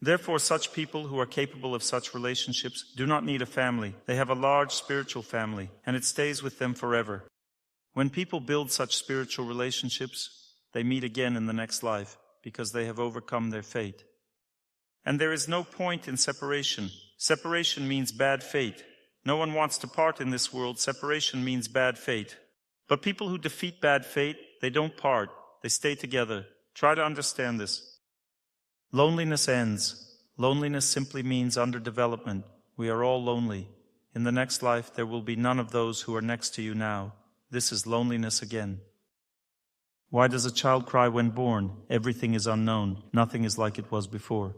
Therefore, such people who are capable of such relationships do not need a family. They have a large spiritual family, and it stays with them forever. When people build such spiritual relationships, they meet again in the next life, because they have overcome their fate. And there is no point in separation. Separation means bad fate. No one wants to part in this world. Separation means bad fate. But people who defeat bad fate, they don't part. They stay together. Try to understand this. Loneliness ends. Loneliness simply means underdevelopment. We are all lonely. In the next life, there will be none of those who are next to you now. This is loneliness again. Why does a child cry when born? Everything is unknown. Nothing is like it was before.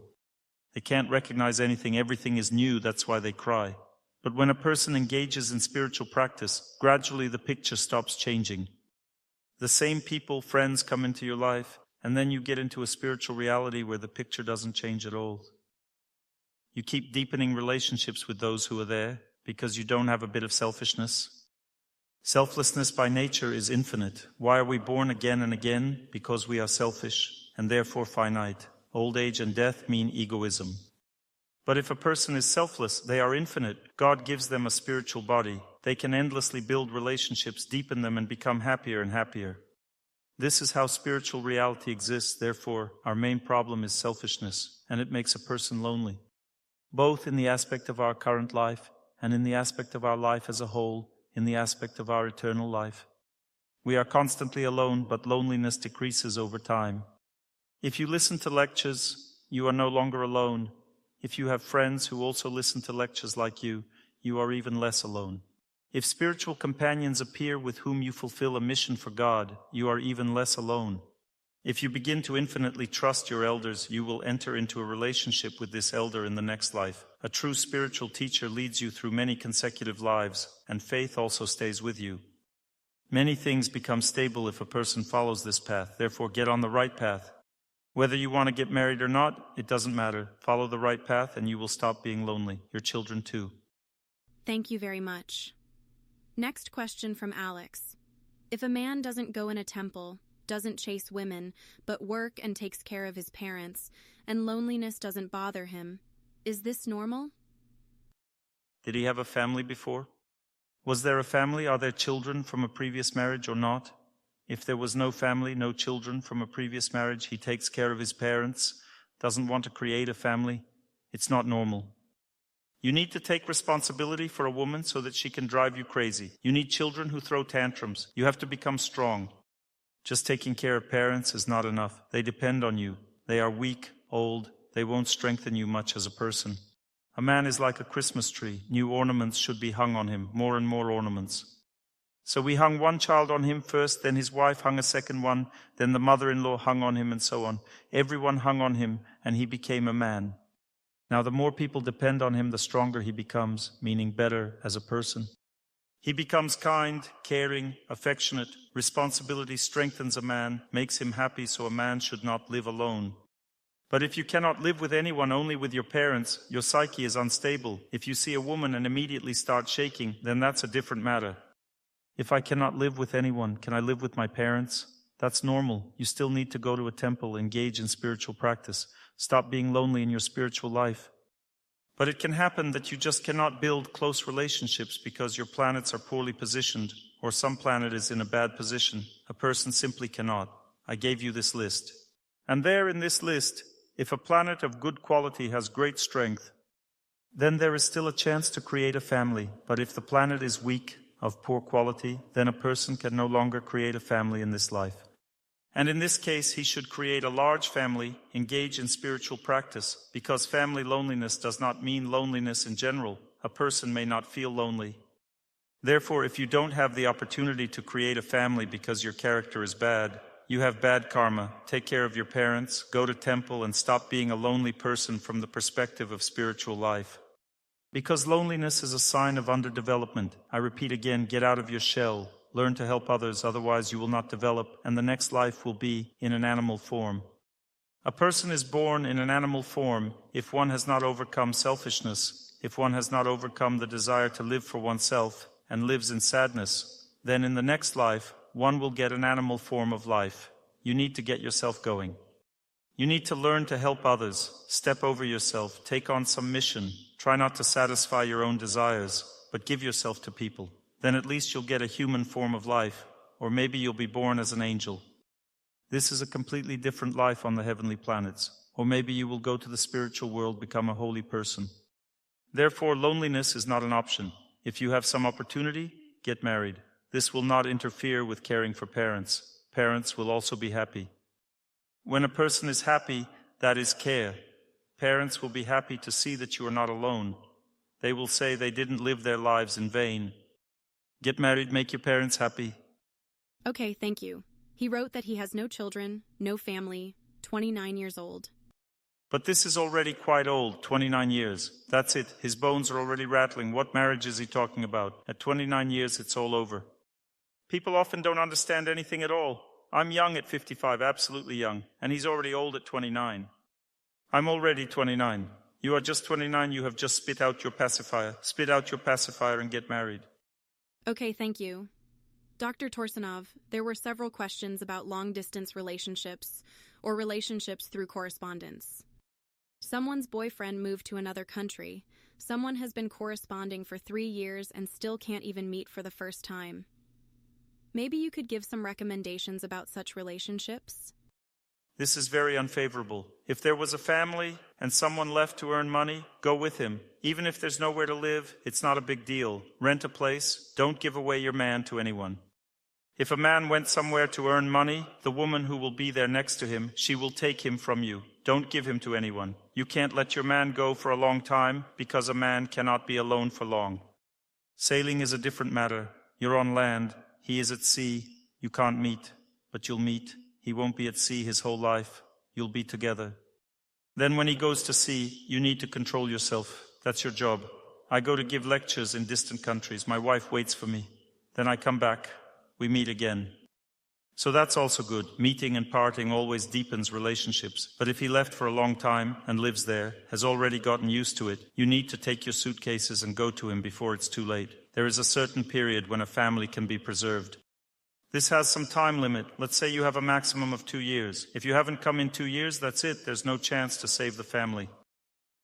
They can't recognize anything. Everything is new. That's why they cry. But when a person engages in spiritual practice, gradually the picture stops changing. The same people, friends come into your life, and then you get into a spiritual reality where the picture doesn't change at all. You keep deepening relationships with those who are there because you don't have a bit of selfishness. Selflessness by nature is infinite. Why are we born again and again? Because we are selfish and therefore finite. Old age and death mean egoism. But if a person is selfless, they are infinite. God gives them a spiritual body. They can endlessly build relationships, deepen them, and become happier and happier. This is how spiritual reality exists. Therefore, our main problem is selfishness, and it makes a person lonely, both in the aspect of our current life and in the aspect of our life as a whole, in the aspect of our eternal life. We are constantly alone, but loneliness decreases over time. If you listen to lectures, you are no longer alone. If you have friends who also listen to lectures like you are even less alone. If spiritual companions appear with whom you fulfill a mission for God, you are even less alone. If you begin to infinitely trust your elders, you will enter into a relationship with this elder in the next life. A true spiritual teacher leads you through many consecutive lives, and faith also stays with you. Many things become stable if a person follows this path. Therefore, get on the right path. Whether you want to get married or not, it doesn't matter. Follow the right path and you will stop being lonely. Your children too. Thank you very much. Next question from Alex. If a man doesn't go in a temple, doesn't chase women, but work and takes care of his parents, and loneliness doesn't bother him, is this normal? Did he have a family before? Was there a family? Are there children from a previous marriage or not? If there was no family, no children from a previous marriage, he takes care of his parents, doesn't want to create a family, it's not normal. You need to take responsibility for a woman so that she can drive you crazy. You need children who throw tantrums. You have to become strong. Just taking care of parents is not enough. They depend on you. They are weak, old. They won't strengthen you much as a person. A man is like a Christmas tree. New ornaments should be hung on him, more and more ornaments. So we hung one child on him first, then his wife hung a second one, then the mother-in-law hung on him, and so on. Everyone hung on him, and he became a man. Now the more people depend on him, the stronger he becomes, meaning better as a person. He becomes kind, caring, affectionate. Responsibility strengthens a man, makes him happy, so a man should not live alone. But if you cannot live with anyone, only with your parents, your psyche is unstable. If you see a woman and immediately start shaking, then that's a different matter. If I cannot live with anyone, can I live with my parents? That's normal. You still need to go to a temple, engage in spiritual practice. Stop being lonely in your spiritual life. But it can happen that you just cannot build close relationships because your planets are poorly positioned, or some planet is in a bad position. A person simply cannot. I gave you this list. And there in this list, if a planet of good quality has great strength, then there is still a chance to create a family. But if the planet is weak, of poor quality, then a person can no longer create a family in this life. And in this case, he should create a large family, engage in spiritual practice, because family loneliness does not mean loneliness in general. A person may not feel lonely. Therefore, if you don't have the opportunity to create a family because your character is bad, You have bad karma. Take care of your parents, go to temple, and stop being a lonely person from the perspective of spiritual life. Because loneliness is a sign of underdevelopment. I repeat again, get out of your shell. Learn to help others, otherwise you will not develop, and the next life will be in an animal form. A person is born in an animal form if one has not overcome selfishness, if one has not overcome the desire to live for oneself, and lives in sadness. Then in the next life, one will get an animal form of life. You need to get yourself going. You need to learn to help others, step over yourself, take on some mission, try not to satisfy your own desires, but give yourself to people. Then at least you'll get a human form of life, or maybe you'll be born as an angel. This is a completely different life on the heavenly planets, or maybe you will go to the spiritual world, become a holy person. Therefore, loneliness is not an option. If you have some opportunity, get married. This will not interfere with caring for parents. Parents will also be happy. When a person is happy, that is care. Parents will be happy to see that you are not alone. They will say they didn't live their lives in vain. Get married, make your parents happy. Okay, thank you. He wrote that he has no children, no family, 29 years old. But this is already quite old, 29 years. That's it, his bones are already rattling. What marriage is he talking about? At 29 years, it's all over. People often don't understand anything at all. I'm young at 55, absolutely young, and he's already old at 29. I'm already 29. You are just 29, you have just spit out your pacifier. Spit out your pacifier and get married. Okay, thank you. Dr. Torsunov, there were several questions about long-distance relationships or relationships through correspondence. Someone's boyfriend moved to another country. Someone has been corresponding for 3 years and still can't even meet for the first time. Maybe you could give some recommendations about such relationships? This is very unfavorable. If there was a family and someone left to earn money, go with him. Even if there's nowhere to live, it's not a big deal. Rent a place. Don't give away your man to anyone. If a man went somewhere to earn money, the woman who will be there next to him, she will take him from you. Don't give him to anyone. You can't let your man go for a long time because a man cannot be alone for long. Sailing is a different matter. You're on land. He is at sea. You can't meet, but you'll meet. He won't be at sea his whole life. You'll be together. Then when he goes to sea, you need to control yourself. That's your job. I go to give lectures in distant countries. My wife waits for me. Then I come back. We meet again. So that's also good. Meeting and parting always deepens relationships. But if he left for a long time and lives there, has already gotten used to it, you need to take your suitcases and go to him before it's too late. There is a certain period when a family can be preserved. This has some time limit. Let's say you have a maximum of 2 years. If you haven't come in 2 years, that's it. There's no chance to save the family.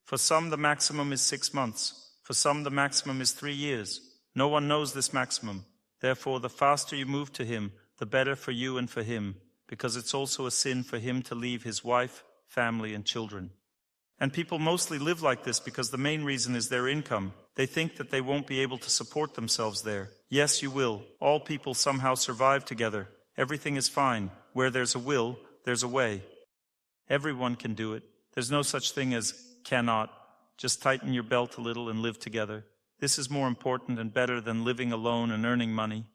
For some, the maximum is 6 months. For some, the maximum is 3 years. No one knows this maximum. Therefore, the faster you move to him, the better for you and for him, because it's also a sin for him to leave his wife, family, and children. And people mostly live like this because the main reason is their income. They think that they won't be able to support themselves there. Yes, you will. All people somehow survive together. Everything is fine. Where there's a will, there's a way. Everyone can do it. There's no such thing as cannot. Just tighten your belt a little and live together. This is more important and better than living alone and earning money.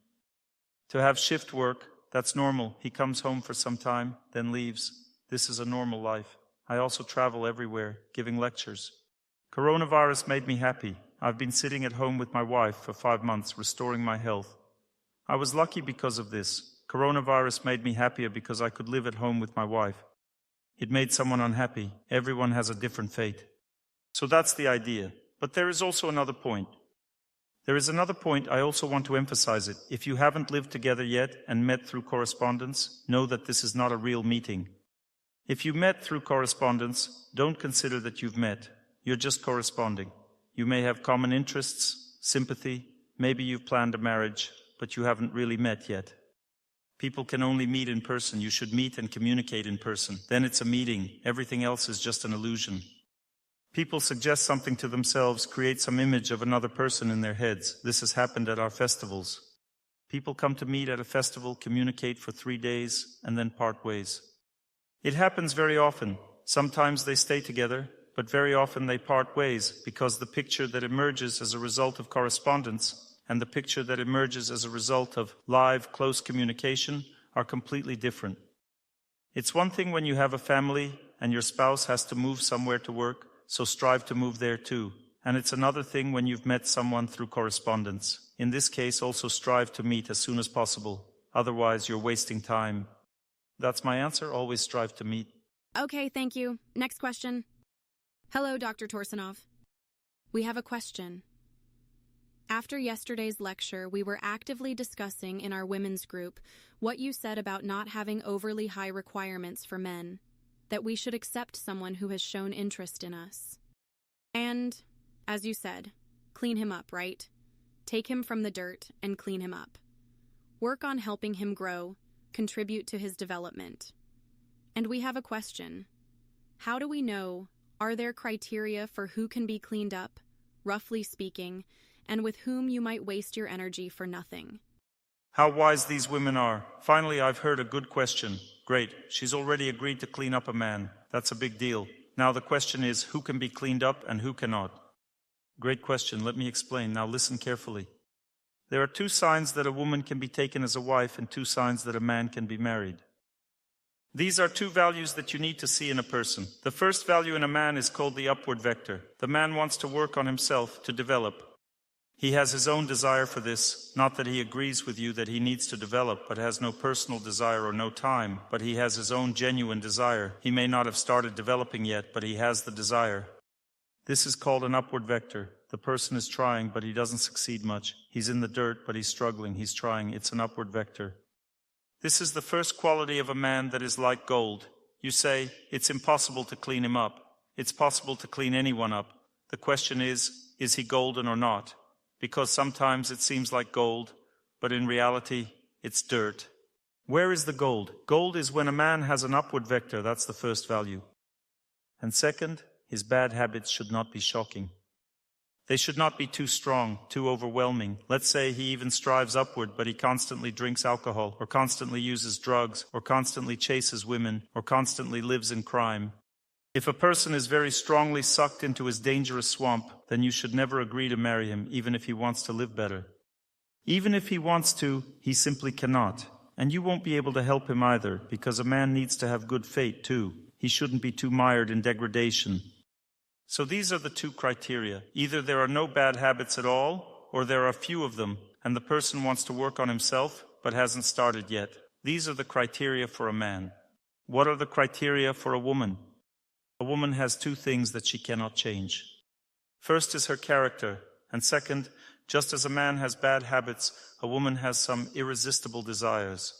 To have shift work, that's normal. He comes home for some time, then leaves. This is a normal life. I also travel everywhere, giving lectures. Coronavirus made me happy. I've been sitting at home with my wife for 5 months, restoring my health. I was lucky because of this. Coronavirus made me happier because I could live at home with my wife. It made someone unhappy. Everyone has a different fate. So that's the idea. But there is also another point. There is another point, I also want to emphasize it. If you haven't lived together yet and met through correspondence, know that this is not a real meeting. If you met through correspondence, don't consider that you've met. You're just corresponding. You may have common interests, sympathy, maybe you've planned a marriage, but you haven't really met yet. People can only meet in person. You should meet and communicate in person. Then it's a meeting. Everything else is just an illusion. People suggest something to themselves, create some image of another person in their heads. This has happened at our festivals. People come to meet at a festival, communicate for 3 days, and then part ways. It happens very often. Sometimes they stay together, but very often they part ways because the picture that emerges as a result of correspondence and the picture that emerges as a result of live, close communication are completely different. It's one thing when you have a family and your spouse has to move somewhere to work, so strive to move there too. And it's another thing when you've met someone through correspondence. In this case, also strive to meet as soon as possible. Otherwise, you're wasting time. That's my answer. Always strive to meet. Okay, thank you. Next question. Hello, Dr. Torsunov. We have a question. After yesterday's lecture, we were actively discussing in our women's group what you said about not having overly high requirements for men, that we should accept someone who has shown interest in us. And, as you said, clean him up, right? Take him from the dirt and clean him up. Work on helping him grow, contribute to his development. And we have a question. How do we know, are there criteria for who can be cleaned up, roughly speaking, and with whom you might waste your energy for nothing? How wise these women are. Finally, I've heard a good question. Great. She's already agreed to clean up a man. That's a big deal. Now the question is, who can be cleaned up and who cannot? Great question. Let me explain. Now listen carefully. There are 2 signs that a woman can be taken as a wife and 2 signs that a man can be married. These are 2 values that you need to see in a person. The first value in a man is called the upward vector. The man wants to work on himself, to develop. He has his own desire for this, not that he agrees with you that he needs to develop, but has no personal desire or no time, but he has his own genuine desire. He may not have started developing yet, but he has the desire. This is called an upward vector. The person is trying, but he doesn't succeed much. He's in the dirt, but he's struggling. He's trying. It's an upward vector. This is the first quality of a man that is like gold. You say, it's impossible to clean him up. It's possible to clean anyone up. The question is he golden or not? Because sometimes it seems like gold, but in reality, it's dirt. Where is the gold? Gold is when a man has an upward vector. That's the first value. And second, his bad habits should not be shocking. They should not be too strong, too overwhelming. Let's say he even strives upward, but he constantly drinks alcohol, or constantly uses drugs, or constantly chases women, or constantly lives in crime. If a person is very strongly sucked into his dangerous swamp, then you should never agree to marry him, even if he wants to live better. Even if he wants to, he simply cannot. And you won't be able to help him either, because a man needs to have good fate too. He shouldn't be too mired in degradation. So these are the 2 criteria. Either there are no bad habits at all, or there are few of them, and the person wants to work on himself, but hasn't started yet. These are the criteria for a man. What are the criteria for a woman? A woman has 2 things that she cannot change. First is her character, and second, just as a man has bad habits, a woman has some irresistible desires.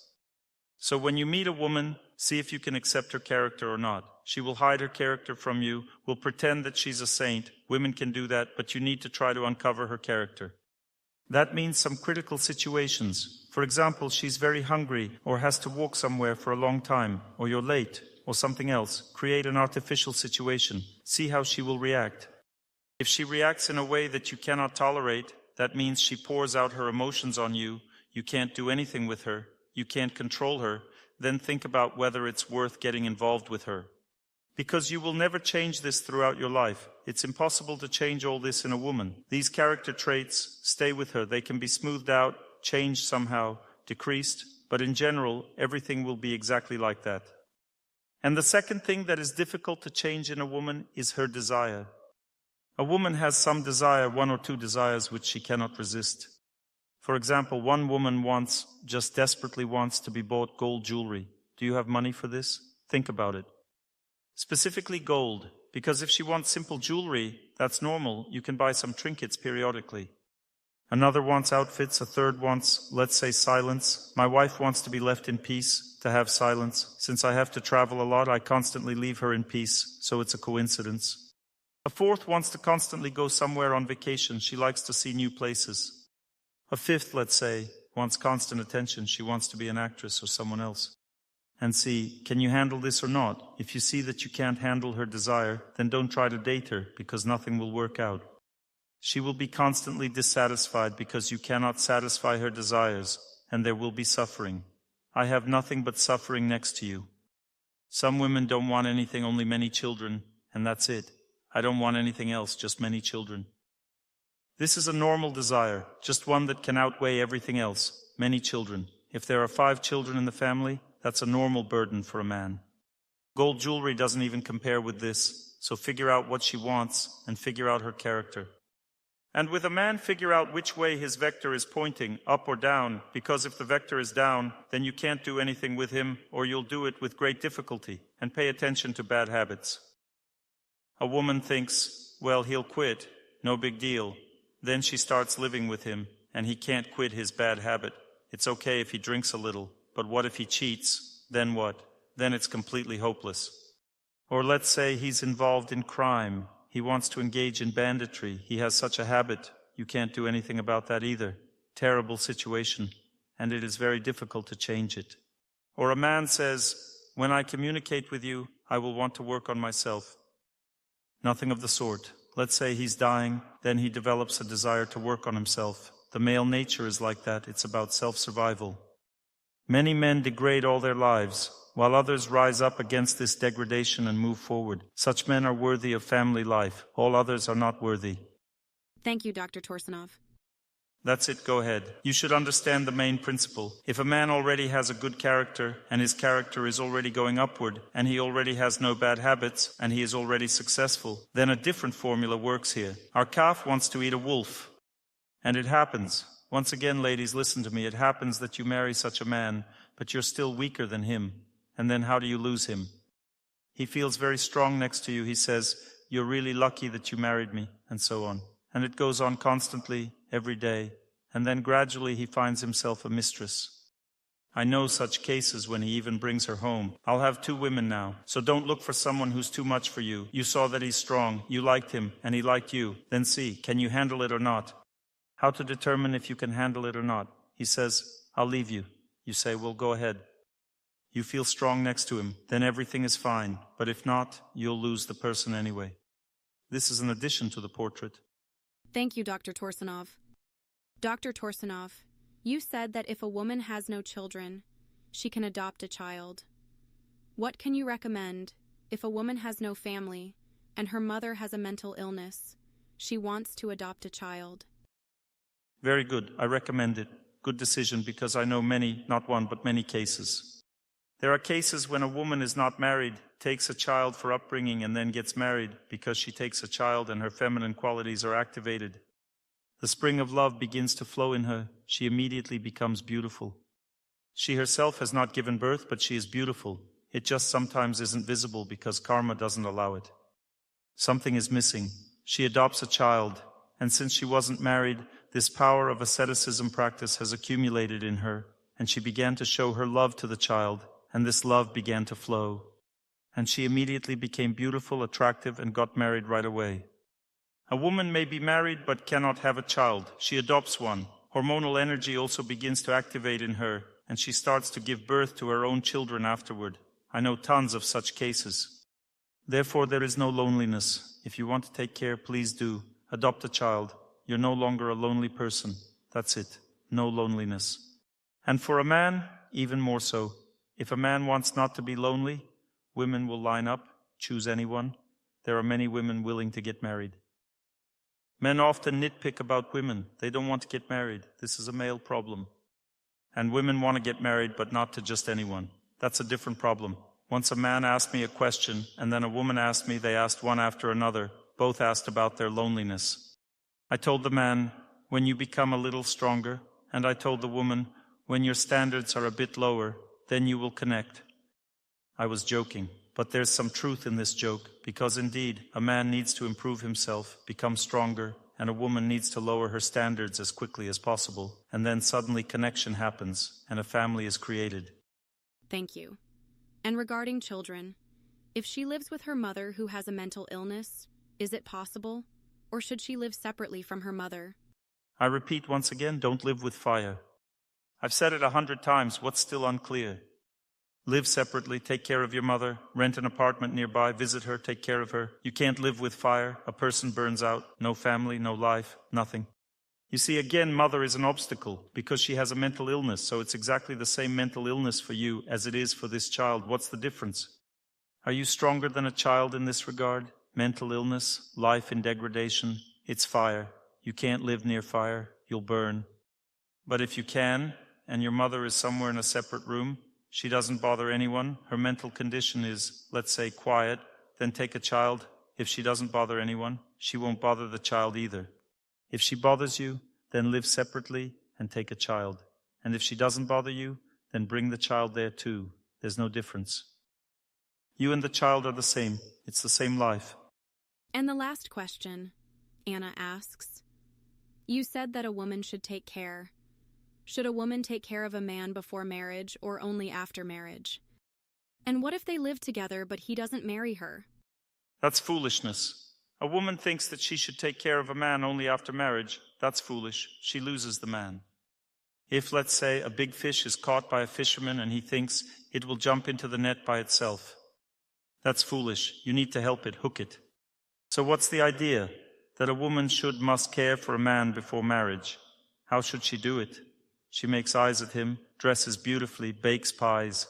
So when you meet a woman, see if you can accept her character or not. She will hide her character from you, will pretend that she's a saint. Women can do that, but you need to try to uncover her character. That means some critical situations. For example, she's very hungry, or has to walk somewhere for a long time, or you're late, or something else. Create an artificial situation. See how she will react. If she reacts in a way that you cannot tolerate, that means she pours out her emotions on you. You can't do anything with her. You can't control her. Then think about whether it's worth getting involved with her. Because you will never change this throughout your life. It's impossible to change all this in a woman. These character traits, stay with her. They can be smoothed out, changed somehow, decreased, but in general, everything will be exactly like that. And the second thing that is difficult to change in a woman is her desire. A woman has some desire, 1 or 2 desires which she cannot resist. For example, one woman just desperately wants to be bought gold jewelry. Do you have money for this? Think about it. Specifically gold, because if she wants simple jewelry, that's normal. You can buy some trinkets periodically. Another wants outfits, a third wants, let's say, silence. My wife wants to be left in peace, to have silence. Since I have to travel a lot, I constantly leave her in peace, so it's a coincidence. A fourth wants to constantly go somewhere on vacation. She likes to see new places. A fifth, let's say, wants constant attention. She wants to be an actress or someone else. And see, can you handle this or not? If you see that you can't handle her desire, then don't try to date her, because nothing will work out. She will be constantly dissatisfied because you cannot satisfy her desires, and there will be suffering. I have nothing but suffering next to you. Some women don't want anything, only many children, and that's it. I don't want anything else, just many children. This is a normal desire, just one that can outweigh everything else, many children. If there are 5 children in the family, that's a normal burden for a man. Gold jewelry doesn't even compare with this, so figure out what she wants and figure out her character. And with a man, figure out which way his vector is pointing, up or down, because if the vector is down, then you can't do anything with him, or you'll do it with great difficulty, and pay attention to bad habits. A woman thinks, well, he'll quit, no big deal. Then she starts living with him, and he can't quit his bad habit. It's okay if he drinks a little, but what if he cheats? Then what? Then it's completely hopeless. Or let's say he's involved in crime. He wants to engage in banditry. He has such a habit. You can't do anything about that either. Terrible situation, and it is very difficult to change it. Or a man says, when I communicate with you, I will want to work on myself. Nothing of the sort. Let's say he's dying, then he develops a desire to work on himself. The male nature is like that. It's about self-survival. Many men degrade all their lives, while others rise up against this degradation and move forward. Such men are worthy of family life. All others are not worthy. Thank you, Dr. Torsunov. That's it, go ahead. You should understand the main principle. If a man already has a good character, and his character is already going upward, and he already has no bad habits, and he is already successful, then a different formula works here. Our calf wants to eat a wolf. And it happens. Once again, ladies, listen to me. It happens that you marry such a man, but you're still weaker than him. And then how do you lose him? He feels very strong next to you. He says, you're really lucky that you married me, and so on. And it goes on constantly, every day. And then gradually he finds himself a mistress. I know such cases when he even brings her home. I'll have 2 women now. So don't look for someone who's too much for you. You saw that he's strong. You liked him, and he liked you. Then see, can you handle it or not? How to determine if you can handle it or not? He says, I'll leave you. You say, well, go ahead. You feel strong next to him, then everything is fine. But if not, you'll lose the person anyway. This is an addition to the portrait. Thank you, Dr. Torsunov. Dr. Torsunov, you said that if a woman has no children, she can adopt a child. What can you recommend if a woman has no family and her mother has a mental illness? She wants to adopt a child. Very good. I recommend it. Good decision, because I know many, not one, but many cases. There are cases when a woman is not married, takes a child for upbringing, and then gets married because she takes a child and her feminine qualities are activated. The spring of love begins to flow in her. She immediately becomes beautiful. She herself has not given birth, but she is beautiful. It just sometimes isn't visible because karma doesn't allow it. Something is missing. She adopts a child, and since she wasn't married, this power of asceticism practice has accumulated in her, and she began to show her love to the child, and this love began to flow. And she immediately became beautiful, attractive, and got married right away. A woman may be married but cannot have a child. She adopts one. Hormonal energy also begins to activate in her, and she starts to give birth to her own children afterward. I know tons of such cases. Therefore, there is no loneliness. If you want to take care, please do. Adopt a child. You're no longer a lonely person. That's it. No loneliness. And for a man, even more so. If a man wants not to be lonely, women will line up, choose anyone. There are many women willing to get married. Men often nitpick about women. They don't want to get married. This is a male problem. And women want to get married, but not to just anyone. That's a different problem. Once a man asked me a question, and then a woman asked me, they asked one after another. Both asked about their loneliness. I told the man, when you become a little stronger, and I told the woman, when your standards are a bit lower, then you will connect. I was joking, but there's some truth in this joke, because indeed, a man needs to improve himself, become stronger, and a woman needs to lower her standards as quickly as possible, and then suddenly connection happens, and a family is created. Thank you. And regarding children, if she lives with her mother who has a mental illness, is it possible? Or should she live separately from her mother? I repeat once again, don't live with fire. I've said it 100 times, what's still unclear? Live separately, take care of your mother, rent an apartment nearby, visit her, take care of her. You can't live with fire. A person burns out. No family, no life, nothing. You see, again, mother is an obstacle because she has a mental illness, so it's exactly the same mental illness for you as it is for this child. What's the difference? Are you stronger than a child in this regard? Mental illness, life in degradation, it's fire. You can't live near fire, you'll burn. But if you can, and your mother is somewhere in a separate room, She doesn't bother anyone. Her mental condition is, let's say, quiet. Then take a child. If she doesn't bother anyone, she won't bother the child either. If she bothers you, then live separately and take a child. And if she doesn't bother you, then bring the child there too. There's no difference. You and the child are the same. It's the same life. And the last question, Anna asks. You said that a woman should take care. Should a woman take care of a man before marriage or only after marriage? And what if they live together but he doesn't marry her? That's foolishness. A woman thinks that she should take care of a man only after marriage. That's foolish. She loses the man. If, let's say, a big fish is caught by a fisherman and he thinks it will jump into the net by itself, that's foolish. You need to help it, hook it. So what's the idea? That a woman must care for a man before marriage. How should she do it? She makes eyes at him, dresses beautifully, bakes pies.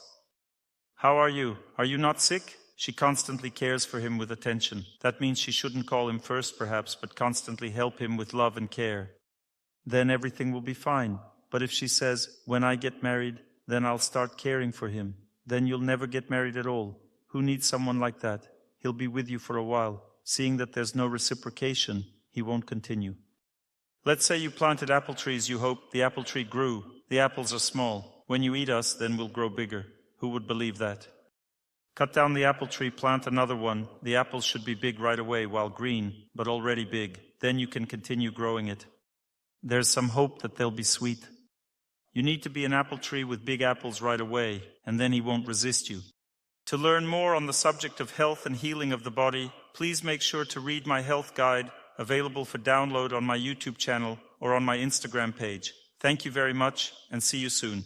How are you? Are you not sick? She constantly cares for him with attention. That means she shouldn't call him first, perhaps, but constantly help him with love and care. Then everything will be fine. But if she says, when I get married, then I'll start caring for him, then you'll never get married at all. Who needs someone like that? He'll be with you for a while. Seeing that there's no reciprocation, he won't continue. Let's say you planted apple trees, you hope the apple tree grew. The apples are small. When you eat us, then we'll grow bigger. Who would believe that? Cut down the apple tree, plant another one. The apples should be big right away while green, but already big. Then you can continue growing it. There's some hope that they'll be sweet. You need to be an apple tree with big apples right away, and then he won't resist you. To learn more on the subject of health and healing of the body, please make sure to read my health guide, available for download on my YouTube channel or on my Instagram page. Thank you very much, and see you soon.